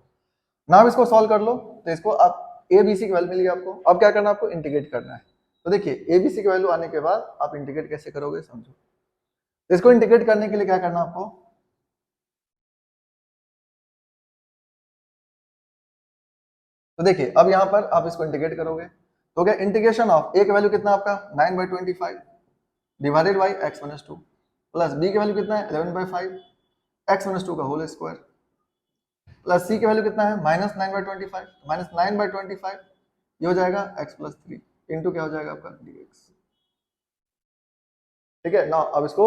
ना। अब इसको सॉल्व कर लो तो इसको आप abc की वैल्यू मिली आपको, अब क्या करना है आपको इंटीग्रेट करना है। तो देखिए abc की वैल्यू आने के बाद आप इंटीग्रेट कैसे करोगे समझो, तो इसको इंटीग्रेट करने के लिए क्या करना आपको, तो देखिए अब यहाँ पर आप इसको इंटीग्रेट करोगे तो क्या इंटीग्रेशन ऑफ a की वैल्यू कितना आपका 9/25 divided by x-2 plus b की वैल्यू कितना है 11/5 x-2 का होल स्क्वायर प्लस c की वैल्यू कितना है -9/25 -9/25 ये हो जाएगा x प्लस 3 इंटू क्या हो जाएगा आपका dx, ठीक है ना। अब इसको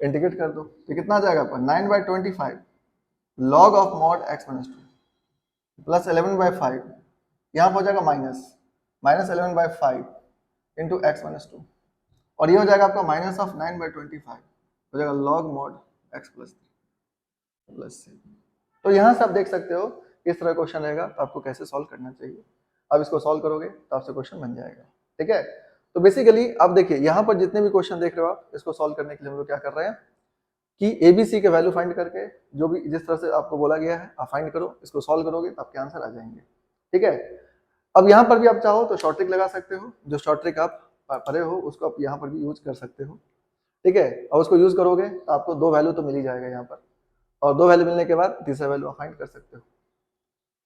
इंटीग्रेट कर दो तो कितना आ जाएगा आपका 9/25 log of mod x-2 plus 11/5, यहाँ पर हो जाएगा -11/5 इंटू x-2, और ये हो जाएगा आपका माइनस ऑफ 9/25 हो जाएगा log mod x plus 3 plus c। तो यहाँ से आप देख सकते हो इस तरह क्वेश्चन रहेगा तो आपको कैसे सॉल्व करना चाहिए। अब इसको सॉल्व करोगे तो आपसे क्वेश्चन बन जाएगा, ठीक है। तो बेसिकली आप देखिए यहाँ पर जितने भी क्वेश्चन देख रहे हो आप, इसको सॉल्व करने के लिए हम लोग क्या कर रहे हैं कि एबीसी के वैल्यू फाइंड करके जो भी जिस तरह से आपको बोला गया है आप फाइंड करो, इसको सॉल्व करोगे तो आपके आंसर आ जाएंगे, ठीक है। अब यहाँ पर भी आप चाहो तो शॉर्ट ट्रिक लगा सकते हो, जो शॉर्ट ट्रिक आप पढ़े हो उसको आप यहाँ पर भी यूज कर सकते हो, ठीक है, और उसको यूज करोगे तो आपको 2 वैल्यू तो मिल ही जाएगा यहाँ पर, और 2 वैल्यू मिलने के बाद तीसरा वैल्यू आप फाइंड कर सकते हो।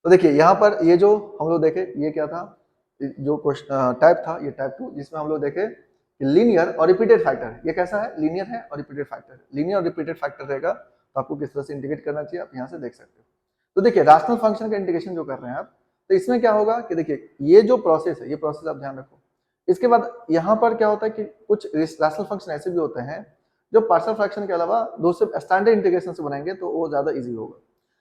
तो देखिए यहाँ पर ये जो हम लोग देखे ये क्या था, जो क्वेश्चन टाइप था ये टाइप 2, जिसमें हम लोग देखे लीनियर और रिपीटेड फैक्टर। ये कैसा है, लीनियर है और रिपीटेड फैक्टर। लीनियर और रिपीटेड फैक्टर रहेगा तो आपको किस तरह से इंटीग्रेट करना चाहिए आप यहाँ से देख सकते हो। तो देखिए रैशनल फंक्शन का इंटीग्रेशन जो कर रहे हैं आप, तो इसमें क्या होगा कि देखिए ये जो प्रोसेस है, ये प्रोसेस आप ध्यान रखो। इसके बाद यहाँ पर क्या होता है कि कुछ रैशनल फंक्शन ऐसे भी होते हैं जो पार्शियल फ्रैक्शन के अलावा दूसरे स्टैंडर्ड इंटीग्रेशन से बनाएंगे तो वो ज्यादा इजी होगा।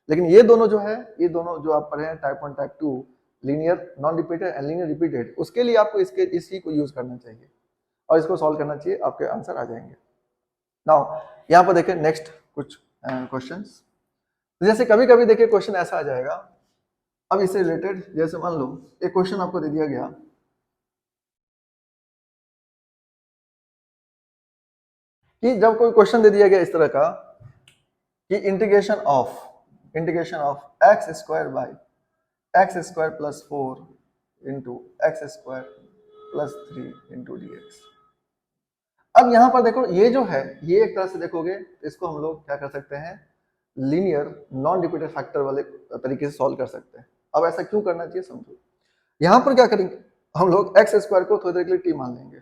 लेकिन ये दोनों जो है, ये दोनों जो आप पढ़े हैं type 1 type 2, linear non repeated and linear repeated, उसके लिए आपको इसी को यूज करना चाहिए और इसको सॉल्व करना चाहिए, आपके आंसर आ जाएंगे। नाउ यहाँ पर देखें नेक्स्ट कुछ क्वेश्चंस। जैसे कभी कभी देखिए क्वेश्चन ऐसा आ जाएगा, अब इससे रिलेटेड जैसे मान लो एक क्वेश्चन आपको दे दिया गया कि जब कोई क्वेश्चन दे दिया गया इस तरह का कि integration of x square by x square plus 4 into x square plus 3 into D x. अब यहाँ पर देखो ये जो है, ये एक तरह से देखोगे तो इसको हम लोग क्या कर सकते हैं, लीनियर नॉन रिपीटेड फैक्टर वाले तरीके से सॉल्व कर सकते हैं। अब ऐसा क्यों करना चाहिए समझो। यहाँ पर क्या करेंगे हम लोग एक्स स्क्वायर को थोड़ी देर के लिए टी मान लेंगे।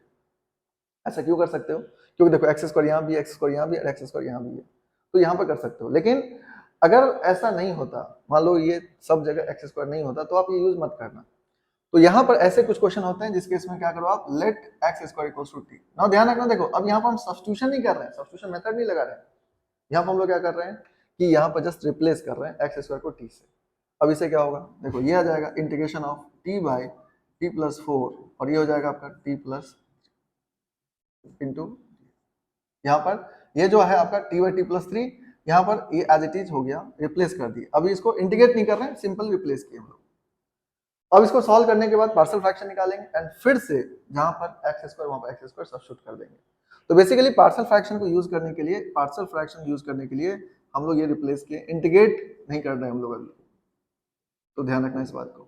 ऐसा क्यों कर सकते हो, क्योंकि देखो एक्स स्क्वायर यहाँ भी, एक्स स्क्वायर यहाँ भी और एक्स स्क्वायर यहाँ भी है, तो यहाँ पर कर सकते हो। लेकिन अगर ऐसा नहीं होता, मान लो ये सब जगह एक्स स्क्वायर नहीं होता, तो आप ये यूज मत करना। तो यहाँ पर ऐसे कुछ क्वेश्चन होते हैं जिसके इसमें क्या करो आप, let x square equals to t. Now ध्यान रखना, देखो अब यहाँ पर हम सब्स्टिट्यूशन नहीं कर रहे हैं, सब्स्टिट्यूशन मेथड नहीं लगा रहे हैं। यहाँ पर हम लोग क्या कर रहे हैं कि यहाँ पर जस्ट रिप्लेस कर रहे हैं एक्स स्क्वायर को टी से। अब इसे क्या होगा, देखो ये आ जाएगा integration of T by t plus 4, और ये हो जाएगा आपका टी प्लस इंटू, यहाँ पर ये जो है आपका टी बाई टी प्लस 3, यहाँ पर ये एज इट इज हो गया, रिप्लेस कर दिया। अभी इसको इंटीग्रेट नहीं कर रहे हैं, सिंपल रिप्लेस किए हम लोग। अब इसको सॉल्व करने के बाद पार्शियल फ्रैक्शन निकालेंगे एंड फिर से जहां पर एक्स स्क्वायर वहां पर एक्स स्क्वायर सब्स्टिट्यूट कर देंगे। तो बेसिकली पार्शियल फ्रैक्शन को यूज करने के लिए, पार्शियल फ्रैक्शन यूज करने के लिए हम लोग ये रिप्लेस किए, इंटीग्रेट नहीं कर रहे हैं हम लोग अभी। तो ध्यान रखना इस बात को।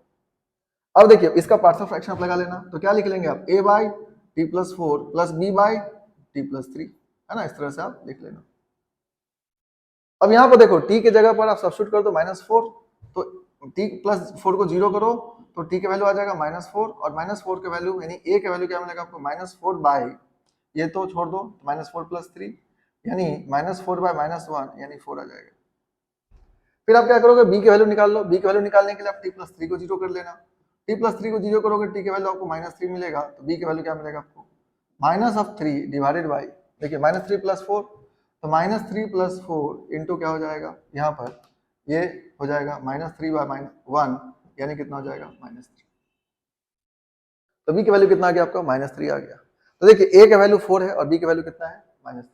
अब देखिए इसका पार्शियल फ्रैक्शन आप लगा लेना, तो क्या लिख लेंगे आप, a by t plus 4 plus b by t plus 3, है ना, इस तरह से आप लिख लेना। अब यहाँ पर देखो t के जगह पर आप सब्स्टिट्यूट कर दो -4, तो t प्लस 4 को 0 करो तो t के वैल्यू आ जाएगा -4, और -4 के वैल्यू यानी a के वैल्यू क्या मिलेगा आपको, -4 बाई, ये तो छोड़ दो, -4 प्लस 3 यानी -4 बाई -1 यानी 4 आ जाएगा। फिर आप क्या करोगे, b की वैल्यू निकाल लो। b की वैल्यू निकालने के लिए आप t प्लस 3 को 0 कर लेना। t प्लस 3 को 0 करोगे, t की वैल्यू आपको -3 मिलेगा, तो b की वैल्यू क्या मिलेगा आपको, -3 डिवाइडेड बाई, देखिए -3 प्लस 4, तो -3 प्लस 4 इंटू क्या हो जाएगा, यहाँ पर ये हो जाएगा -3 बाई 1 यानी कितना हो जाएगा, -3। तो b की वैल्यू कितना आ गया आपका, -3 आ गया। तो देखिए a का वैल्यू 4 है और b की वैल्यू कितना है, -3।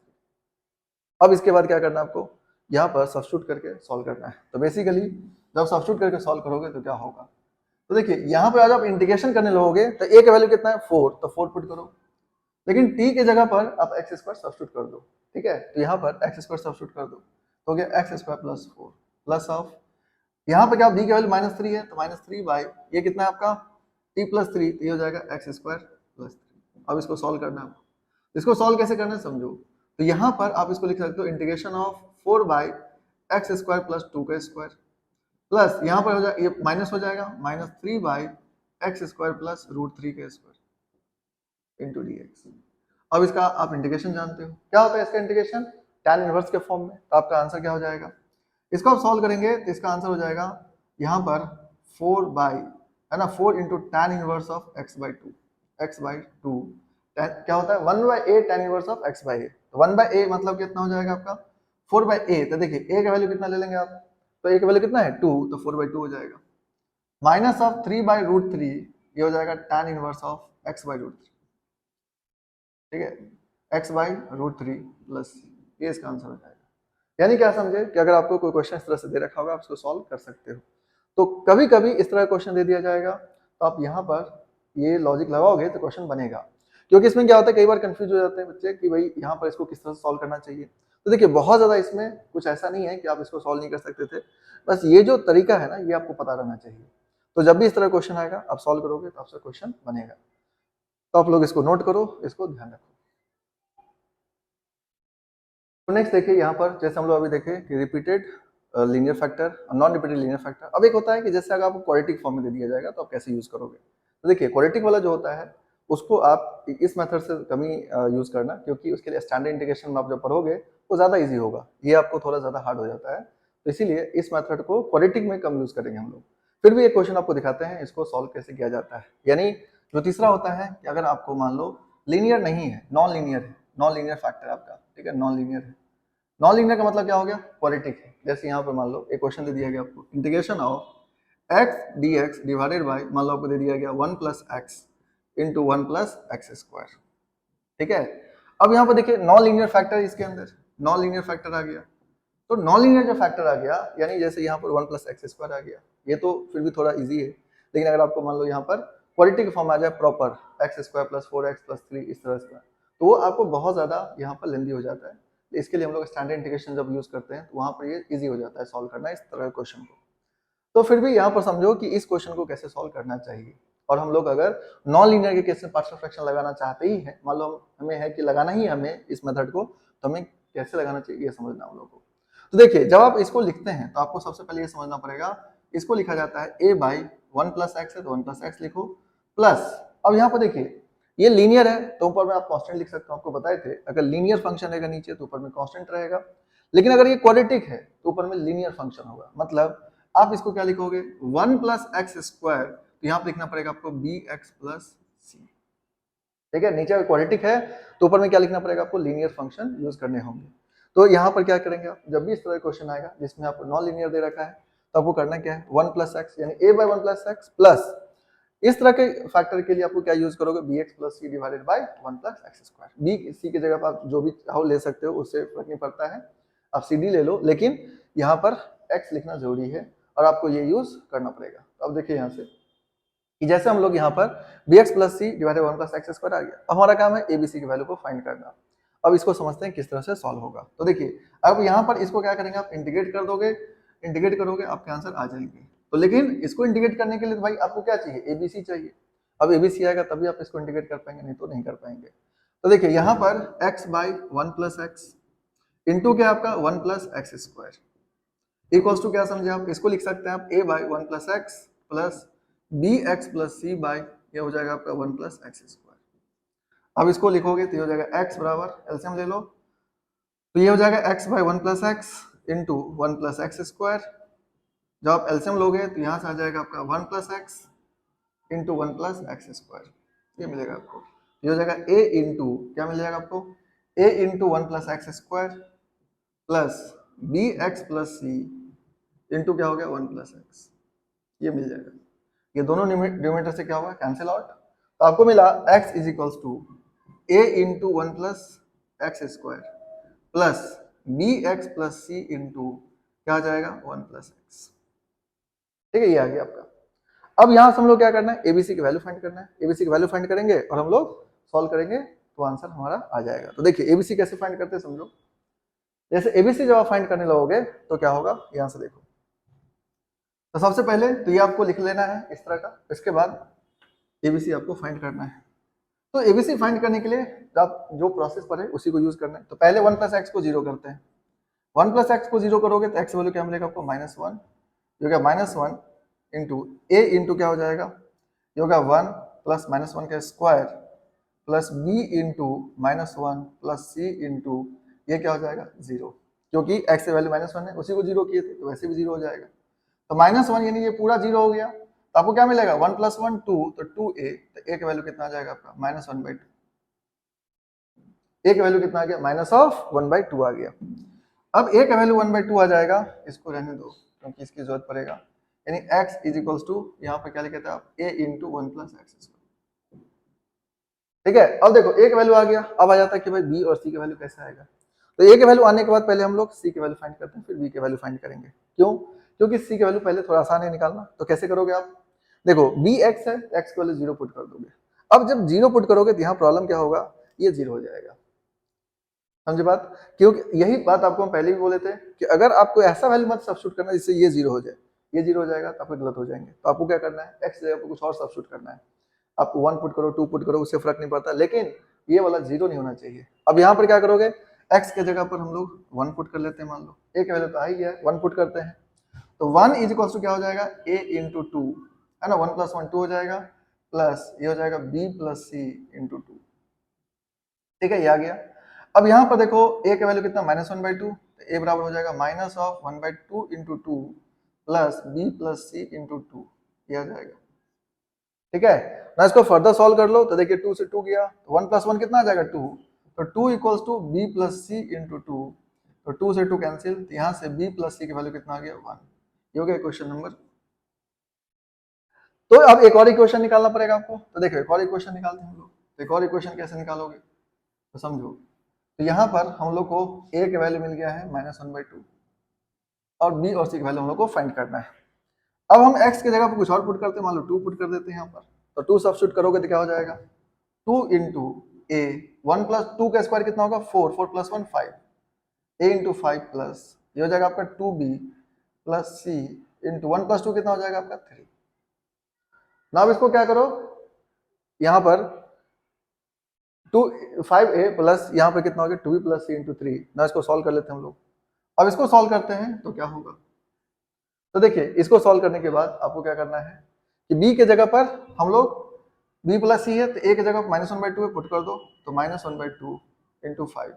अब इसके बाद क्या करना है आपको, यहाँ पर सब्स्टिट्यूट करके सॉल्व करना है। तो बेसिकली जब सब्स्टिट्यूट करके सॉल्व करोगे तो क्या होगा, तो देखिए यहाँ पर जब आप इंटीग्रेशन करने लगोगे तो a का वैल्यू कितना है 4, तो 4 पुट करो, लेकिन t के जगह पर आप एक्स स्क्वायर सब्स्टिट्यूट कर दो। ठीक है, तो यहाँ पर एक्स स्क्वायर सब्स्टिट्यूट कर दो, तो हो गया x square plus 4 plus of, यहाँ पर क्या b की वैल्यू -3 है, तो -3 बाई ये कितना है आपका t प्लस 3, तो ये हो जाएगा एक्स स्क्वायर प्लस 3। अब इसको सॉल्व करना है, इसको सॉल्व कैसे करना है समझो। तो यहाँ पर आप इसको लिख सकते हो integration of 4 by x square plus 2 का स्क्वायर, प्लस यहाँ पर हो जाएगा ये माइनस हो जाएगा -3 बाई एक्स स्क्वायर प्लस √3 का स्क्वायर इंटू डी एक्स। अब इसका आप इंटीग्रेशन जानते हो, क्या होता है इसका इंटीग्रेशन, tan इनवर्स के फॉर्म में। तो आपका आंसर क्या हो जाएगा, इसको आप सॉल्व करेंगे तो इसका आंसर हो जाएगा यहाँ पर 4 बाई, है ना, 4 into tan inverse of x/2, x/2 क्या होता है 1/a tan inverse of x/a। तो 1/a मतलब कितना हो जाएगा आपका 4/a। तो देखिए a का वैल्यू कितना ले लेंगे आप, तो a का वैल्यू कितना है 2, तो 4/2 हो जाएगा, माइनस ऑफ 3/√3, ये हो जाएगा tan इनवर्स ऑफ x/√3। ठीक है, x/√3 प्लस, ये इसका आंसर हो जाएगा। यानी क्या समझे कि अगर आपको कोई क्वेश्चन इस तरह से दे रखा होगा आप उसको सॉल्व कर सकते हो। तो कभी कभी इस तरह का क्वेश्चन दे दिया जाएगा तो आप यहाँ पर ये लॉजिक लगाओगे तो क्वेश्चन बनेगा। क्योंकि इसमें क्या होता है, कई बार कंफ्यूज हो जाते हैं बच्चे कि भाई यहाँ पर इसको किस तरह से सॉल्व करना चाहिए। तो देखिए बहुत ज़्यादा इसमें कुछ ऐसा नहीं है कि आप इसको सॉल्व नहीं कर सकते थे, बस ये जो तरीका है ना ये आपको पता रहना चाहिए। तो जब भी इस तरह क्वेश्चन आएगा आप सॉल्व करोगे तो आपसे क्वेश्चन बनेगा। तो आप लोग इसको नोट करो, इसको ध्यान रखो। तो नेक्स्ट देखिए यहाँ पर जैसे हम लोग अभी देखे कि repeated linear factor, non repeated linear factor. अब एक होता है कि जैसे अगर आपको क्वाड्रेटिक फॉर्म में दे दिया जाएगा तो आप कैसे यूज करोगे। तो देखिए क्वाड्रेटिक वाला जो होता है उसको आप इस मेथड से कम ही यूज करना, क्योंकि उसके लिए स्टैंडर्ड इंटीग्रेशन में आप जब पढ़ोगे वो ज्यादा इजी होगा, ये आपको थोड़ा ज्यादा हार्ड हो जाता है। तो इसीलिए इस मेथड को क्वाड्रेटिक में कम यूज करेंगे हम लोग। फिर भी एक क्वेश्चन आपको दिखाते हैं इसको सॉल्व कैसे किया जाता है। यानी जो तीसरा होता है कि अगर आपको मान लो लीनियर नहीं है, नॉन लीनियर है, नॉन लीनियर फैक्टर आपका, ठीक है, नॉन लीनियर है। नॉन लीनियर का मतलब क्या हो गया, क्वाड्रेटिक है। जैसे यहाँ पर मान लो एक क्वेश्चन दे दिया गया आपको, integration of x D x divided by, मान लो आपको दे दिया गया 1 plus x into 1 plus x square, ठीक है। अब यहाँ पर देखिए नॉन लीनियर फैक्टर इसके अंदर, नॉन लीनियर फैक्टर आ गया। तो नॉन लीनियर जो फैक्टर आ गया यानी जैसे यहाँ पर 1 प्लस एक्स स्क्वायर आ गया, ये तो फिर भी थोड़ा इजी है। लेकिन अगर आपको मान लो यहाँ पर क्वाड्रेटिक फॉर्म आ जाए proper, x square plus 4x plus 3 इस तरह से, तो वो आपको बहुत ज्यादा यहाँ पर लेंदी हो जाता है। इसके लिए हम लोग स्टैंडर्ड इंटीग्रेशन जब यूज करते हैं तो वहां पर ये इजी हो जाता है सॉल्व करना इस तरह के क्वेश्चन को। तो फिर भी यहाँ पर समझो कि इस क्वेश्चन को कैसे सॉल्व करना चाहिए। और हम लोग अगर नॉन लीनियर के केस में पार्शियल फ्रैक्शन लगाना चाहते ही हैं, मान लो हमें है कि लगाना ही हमें इस मेथड को, तो हमें कैसे लगाना चाहिए ये समझना हम लोग को। तो देखिए जब आप इसको लिखते हैं तो आपको सबसे पहले ये समझना पड़ेगा, इसको लिखा जाता है a बाई 1 प्लस एक्स है तो 1 प्लस एक्स लिखो प्लस, अब यहाँ पर देखिए ये लीनियर है तो ऊपर में आप कांस्टेंट लिख सकते हो, आपको बताए थे अगर लीनियर फंक्शन रहेगा नीचे तो ऊपर में कांस्टेंट रहेगा। लेकिन अगर ये क्वाड्रेटिक है तो ऊपर में लीनियर फंक्शन होगा, मतलब आप इसको क्या लिखोगे 1 प्लस एक्स स्क्वायर, तो यहाँ पे लिखना पड़ेगा आपको बी एक्स प्लस सी, ठीक है। नीचे क्वाड्रेटिक है तो ऊपर में क्या लिखना पड़ेगा आपको, लीनियर फंक्शन यूज करने होंगे। तो यहाँ पर क्या करेंगे आप, जब भी इस तरह क्वेश्चन आएगा जिसमें आपको नॉन लीनियर दे रखा है तो आपको करना क्या है 1 प्लस एक्स यानी a by 1 plus x plus इस तरह के फैक्टर के लिए आपको क्या यूज करोगे b x plus c divided by 1 plus x square. B c की जगह पर आप जो भी चाहो ले सकते हो, उससे फर्क नहीं पड़ता है, आप सी डी ले लो, लेकिन यहाँ पर एक्स लिखना जरूरी है और आपको ये यूज करना पड़ेगा। तो अब देखिए यहाँ से कि जैसे हम लोग यहाँ पर b x plus c divided 1 plus x square आ गया, अब हमारा काम है एबीसी की वैल्यू को फाइंड करना। अब इसको समझते हैं किस तरह से सॉल्व होगा। तो देखिए अब यहाँ पर इसको क्या करेंगे आप इंटीग्रेट कर दोगे, इंटीग्रेट करोगे आपके आंसर आ जाएंगे। तो लेकिन इसको इंटीग्रेट करने के लिए तो भाई आपको क्या चाहिए, एबीसी चाहिए। अब एबीसी आएगा तभी आप इसको इंटीग्रेट कर पाएंगे, नहीं तो नहीं कर पाएंगे। तो देखिए यहाँ पर x by 1 plus x into क्या आपका 1 plus x square equals to क्या समझे आप, इसको लिख सकते हैं आप a by 1 plus x plus b x plus c by, ये हो जाएगा आपका 1 प्लस एक्स स्क्वायर। अब इसको लिखोगे तो ये हो जाएगा x बराबर एलसीएम ले लो, तो ये हो जाएगा x by 1 plus x into 1 plus x square. जब आप एलसीएम लोगे तो यहाँ से आ जाएगा आपका 1 plus x into 1 plus x square, ये मिलेगा आपको। ये हो जाएगा a इंटू क्या मिल जाएगा आपको, a into 1 plus x square plus b x plus c into क्या हो गया 1 प्लस एक्स, ये मिल जाएगा। ये दोनों न्यूमरेटर से क्या होगा कैंसिल आउट, तो आपको मिला x is equals to a into 1 plus x square plus b x plus c into क्या आ जाएगा 1 प्लस एक्स, ठीक है, ये आ गया आपका। अब यहाँ से हम लोग क्या करना है, एबीसी की वैल्यू फाइंड करना है। एबीसी की वैल्यू फाइंड करेंगे और हम लोग सॉल्व करेंगे तो आंसर हमारा आ जाएगा। तो देखिए एबीसी कैसे फाइंड करते हैं समझो। जैसे एबीसी जब आप फाइंड करने लगोगे तो क्या होगा, यहाँ से देखो। तो सबसे पहले तो ये आपको लिख लेना है इस तरह का, इसके बाद एबीसी आपको फाइंड करना है। तो एबीसी फाइंड करने के लिए आप जो प्रोसेस पढ़े उसी को यूज करना है। तो पहले 1 प्लस एक्स को जीरो करते हैं, 1 प्लस एक्स को जीरो करोगे तो एक्स वैल्यू क्या मिलेगा आपको -1, जो क्या -1 इंटू ए इंटू क्या हो जाएगा, ये होगा 1 प्लस -1 का square plus b into -1 plus c into ये क्या हो जाएगा 0, क्योंकि एक्स की वैल्यू -1 है, उसी को जीरो किए थे तो वैसे भी जीरो हो जाएगा। तो -1 यानी ये पूरा जीरो हो गया, तो आपको क्या मिलेगा 1 प्लस 1 2, तो 2a, तो a की वैल्यू कितना आ जाएगा आपका -1/2, a की वैल्यू कितना आ गया -1/2 आ गया। अब a का वैल्यू 1/2 आ जाएगा, इसको रहने दो क्योंकि इसकी जरूरत पड़ेगा, यानी x इज इक्वल्स टू यहाँ पे क्या लिखा था आप a इंटू 1 प्लस एक्स, ठीक है। अब देखो a का वैल्यू आ गया, अब आ जाता है कि भाई b और c का वैल्यू कैसे आएगा। तो a के वैल्यू आने के बाद पहले हम लोग c की वैल्यू फाइंड करते हैं, फिर b की वैल्यू फाइंड करेंगे। क्यों, क्योंकि c की वैल्यू पहले थोड़ा आसान है निकालना। तो कैसे करोगे आप, देखो bx है, x की वैल्यू 0 पुट कर दोगे। अब जब 0 पुट करोगे तो यहाँ प्रॉब्लम क्या होगा, ये 0 हो जाएगा, समझे बात। क्योंकि यही बात आपको हम पहले भी बोले थे कि अगर आपको ऐसा वैल्यू मत सब्स्टिट्यूट करना जिससे ये 0 हो जाए, ये 0 हो जाएगा तो आपको गलत हो जाएंगे। तो आपको क्या करना है, x जगह पर कुछ और सब्स्टिट्यूट करना है। आपको 1 पुट करो 2 पुट करो उससे फर्क नहीं पड़ता, लेकिन ये वाला 0 नहीं होना चाहिए। अब यहाँ पर क्या करोगे, x के जगह पर हम लोग 1 पुट कर लेते हैं, मान लो a की वैल्यू तो आई है, 1 पुट करते हैं तो 1 इज इक्वल टू क्या हो जाएगा a इंटू 2 है ना, 1 प्लस 1 2 हो जाएगा, प्लस ये हो जाएगा b प्लस c इंटू 2। ठीक है, ये आ गया। अब यहाँ पर देखो a का वैल्यू कितना -1/2, तो a बराबर हो जाएगा minus of 1/2 into 2 plus b plus c into 2, ये आ जाएगा। ठीक है ना, इसको फर्दर सॉल्व कर लो तो देखिए 2 से 2 गया तो 1 प्लस 1 कितना आ जाएगा 2, तो 2 equals to b plus c into 2, तो 2 से 2 कैंसिल, तो यहाँ से b प्लस c की वैल्यू कितना आ गया 1। ये हो गया क्वेश्चन नंबर। तो अब एक और इक्वेशन निकालना पड़ेगा आपको, तो देखो एक और इक्वेशन निकालते हैं हम लोग। एक और इक्वेशन कैसे निकालोगे तो समझो, तो यहाँ पर हम लोग को a का वैल्यू मिल गया है -1/2 और b और c की वैल्यू हम लोग को फाइंड करना है। अब हम x की जगह पर कुछ और पुट करते हैं, मान लो 2 पुट कर देते हैं यहाँ पर, तो 2 सब्स्टिट्यूट करोगे तो क्या हो जाएगा 2 इंटू a, 1 प्लस 2 का स्क्वायर कितना होगा 4, 4 प्लस 1 5, a इंटू 5 प्लस ये हो जाएगा आपका 2b plus c into 1 plus 2 कितना हो जाएगा आपका 3। ना अब इसको क्या करो, यहाँ पर 5a प्लस यहाँ पर कितना हो गया 2b प्लस c इंटू 3, ना इसको सॉल्व कर लेते हैं हम लोग। अब इसको सॉल्व करते हैं तो क्या होगा, तो देखिए इसको सॉल्व करने के बाद आपको क्या करना है कि b के जगह पर हम लोग b प्लस c है तो a के जगह पर -1/2 पुट कर दो, तो -1/2 into 5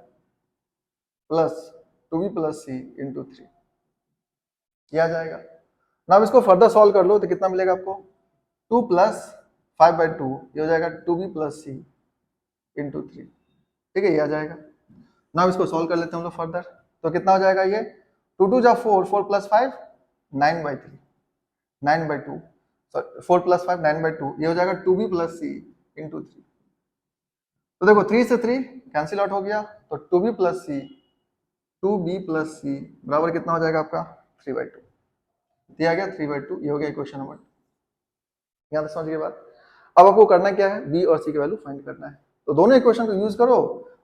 plus 2b plus c into 3, ये आ जाएगा ना। अब इसको फर्दर सॉल्व कर लो तो कितना मिलेगा आपको 2 प्लस 5/2, ये हो जाएगा 2b प्लस c इंटू 3। ठीक है, ये आ जाएगा ना। अब इसको सॉल्व कर लेते हैं हम लोग फर्दर, तो कितना हो जाएगा ये 2 2 जा 4, 4 प्लस 5 9/3, 9/2, 4 प्लस 5 9/2, ये हो जाएगा 2b प्लस c इंटू 3। तो देखो 3 से 3 कैंसिल आउट हो गया, तो 2b plus c, 2b plus c बराबर कितना हो जाएगा आपका 3/2, दिया गया 3/2, ये हो गया क्वेश्चन नंबर। यहाँ तक समझ के बाद अब आपको करना क्या है, b और c की वैल्यू फाइंड करना है, तो दोनों इक्वेशन को यूज करो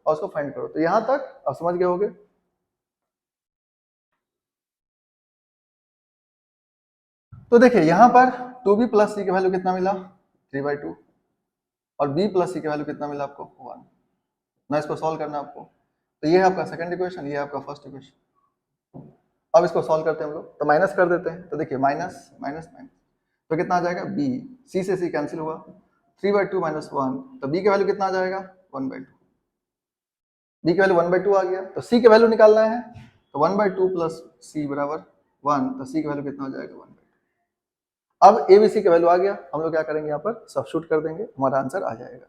और उसको फाइंड करो। तो यहाँ तक आप समझ गए होगे। तो देखिए यहाँ पर 2b प्लस c की वैल्यू कितना मिला 3/2 और b प्लस c की वैल्यू कितना मिला आपको 1 ना। इसको सॉल्व करना आपको, तो ये है आपका सेकंड इक्वेशन, ये है आपका फर्स्ट इक्वेशन। अब इसको सॉल्व करते हैं हम लोग, तो माइनस कर देते हैं, तो देखिए माइनस माइनस माइनस, तो कितना आ जाएगा b, c से c कैंसिल हुआ, 3/2 माइनस 1, तो b की वैल्यू कितना आ जाएगा 1/2, b की वैल्यू 1/2 आ गया, तो c की वैल्यू निकालना है, तो 1/2 प्लस c बराबर 1, तो c की वैल्यू कितना हो जाएगा 1/2। अब ABC की वैल्यू आ गया, हम लोग क्या करेंगे यहाँ पर सब्स्टिट्यूट कर देंगे, हमारा आंसर आ जाएगा।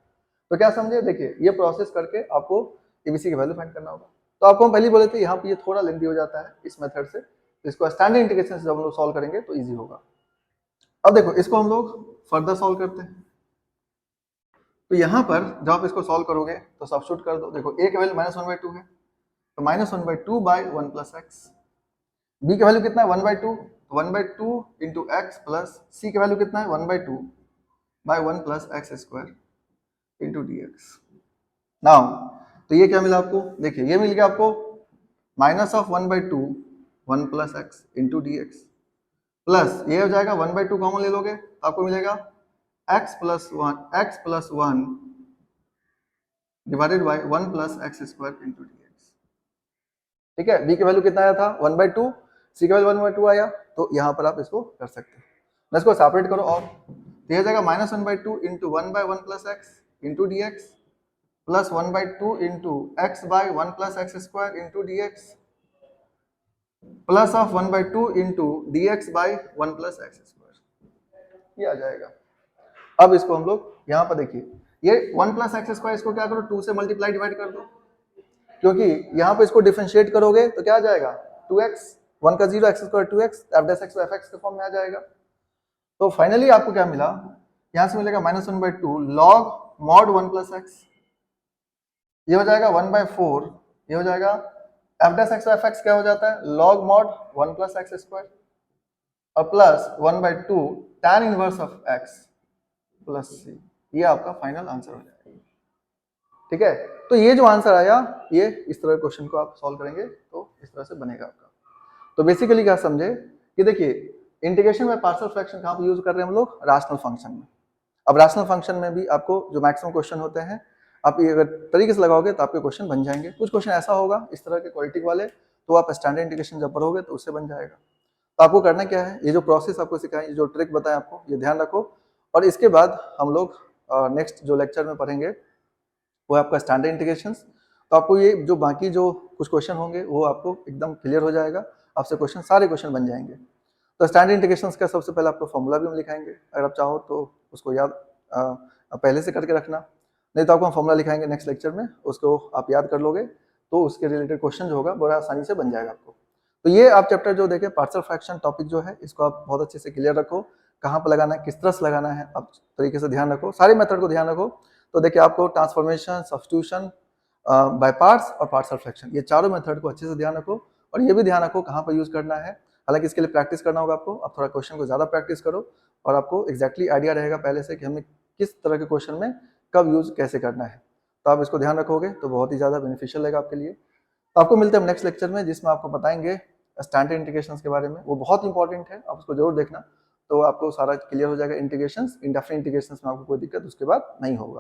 तो क्या समझे, देखिए ये प्रोसेस करके आपको ABC की वैल्यू फाइंड करना होगा। तो आपको हम पहले ही बोले थे यहाँ पे ये थोड़ा लेंथी हो जाता है इस मेथड से, तो इसको स्टैंडर्ड इंटीग्रेशन से जब हम लोग सॉल्व करेंगे तो ईजी होगा। अब देखो इसको हम लोग फर्दर सॉल्व करते हैं, तो यहाँ पर जब आप इसको सॉल्व करोगे तो सब्स्टिट्यूट कर दो। देखो a की वैल्यू -1/2 है, तो -1/2 बाई 1 प्लस एक्स, b की वैल्यू कितना है 1/2, 1/2 इंटू एक्स प्लस c की वैल्यू कितना है 1/2 by 1 plus x square into D x. Now तो ये क्या मिला आपको, देखिए ये मिल गया आपको minus of 1/2 1 plus x into D x, plus ये हो जाएगा 1/2 कॉमन ले लोगे तो आपको मिलेगा x plus 1 divided by 1 plus x square into D x. ठीक है, b की वैल्यू कितना आया था 1/2, c की वैल्यू 1/2 आया, तो यहाँ पर आप इसको कर सकते हैं। मैं इसको सेपरेट करो और तो यह जाएगा -1/2 into 1/1 plus x into D x plus 1/2 into x by 1 plus x square into D x plus of 1/2 into D x by 1 plus x square, ये आ जाएगा। अब इसको हम लोग यहाँ पर देखिए, ये 1 प्लस एक्स स्क्वायर इसको क्या करो 2 से मल्टीप्लाई डिवाइड कर दो, क्योंकि यहाँ पे इसको डिफरेंशिएट करोगे तो क्या आ जाएगा 2x, 1 का 0 x square 2x, f dash x f x के फॉर्म में आ जाएगा। तो फाइनली आपको क्या मिला, यहाँ से मिलेगा -1/2 log mod 1 प्लस एक्स, ये हो जाएगा 1/4, ये हो जाएगा f dash x f x क्या हो जाता है log mod 1 plus x square और plus 1/2 tan inverse of x plus c, ये आपका फाइनल आंसर हो जाएगा। ठीक है, तो ये जो आंसर आया ये इस तरह क्वेश्चन को आप सॉल्व करेंगे तो इस तरह से बनेगा आपका। तो बेसिकली क्या समझे कि देखिए इंटीग्रेशन में पार्शियल फ्रैक्शन कहाँ पे यूज कर रहे हैं हम लोग, रैशनल फंक्शन में। अब रैशनल फंक्शन में भी आपको जो मैक्सिमम क्वेश्चन होते हैं आप ये अगर तरीके से लगाओगे तो आपके क्वेश्चन बन जाएंगे। कुछ क्वेश्चन ऐसा होगा इस तरह के क्वालिटी वाले, तो आप स्टैंडर्ड इंडिकेशन जब पढ़ोगे तो उससे बन जाएगा। तो आपको करना क्या है, ये जो प्रोसेस आपको सिखाया, ये जो ट्रिक बताया आपको, ये ध्यान रखो। और इसके बाद हम लोग नेक्स्ट जो लेक्चर में पढ़ेंगे वो है आपका स्टैंडर्ड इंटीग्रेशंस। तो आपको ये जो बाकी जो कुछ क्वेश्चन होंगे वो आपको एकदम क्लियर हो जाएगा, आपसे क्वेश्चन सारे क्वेश्चन बन जाएंगे। तो स्टैंडर्ड इंटीग्रेशंस का सबसे पहले आपको फॉर्मूला भी हम लिखाएंगे, अगर आप चाहो तो उसको याद पहले से करके रखना, नहीं तो आपको हम फॉर्मूला लिखाएंगे नेक्स्ट लेक्चर में, उसको आप याद कर लोगे तो उसके रिलेटेड क्वेश्चन जो होगा बड़ा आसानी से बन जाएगा आपको। तो ये आप चैप्टर जो देखें पार्शियल फ्रैक्शन टॉपिक जो है, इसको आप बहुत अच्छे से क्लियर रखो, कहाँ पर लगाना है, किस तरह से लगाना है, आप तरीके से ध्यान रखो, सारे मेथड को ध्यान रखो। तो देखिए आपको ट्रांसफॉर्मेशन, सब्स्टिट्यूशन, बाय पार्ट्स और पार्शियल फ्रैक्शन, ये चारों मेथड को अच्छे से ध्यान रखो। और ये भी ध्यान रखो कहाँ पर यूज करना है, हालांकि इसके लिए प्रैक्टिस करना होगा आपको, आप थोड़ा क्वेश्चन को ज्यादा प्रैक्टिस करो और आपको एक्जैक्टली आइडिया रहेगा पहले से कि हमें किस तरह के क्वेश्चन में कब यूज कैसे करना है। तो आप इसको ध्यान रखोगे तो बहुत ही ज्यादा बेनिफिशियल रहेगा आपके लिए। तो आपको मिलते हैं नेक्स्ट लेक्चर में, जिसमें आपको बताएंगे स्टैंडर्ड इंटीग्रेशंस के बारे में, वो बहुत इंपॉर्टेंट है, आप उसको जरूर देखना, तो आपको सारा क्लियर हो जाएगा। इंटीग्रेशंस, इंडेफिनिट इंटीग्रेशंस में आपको कोई दिक्कत उसके बाद नहीं होगा।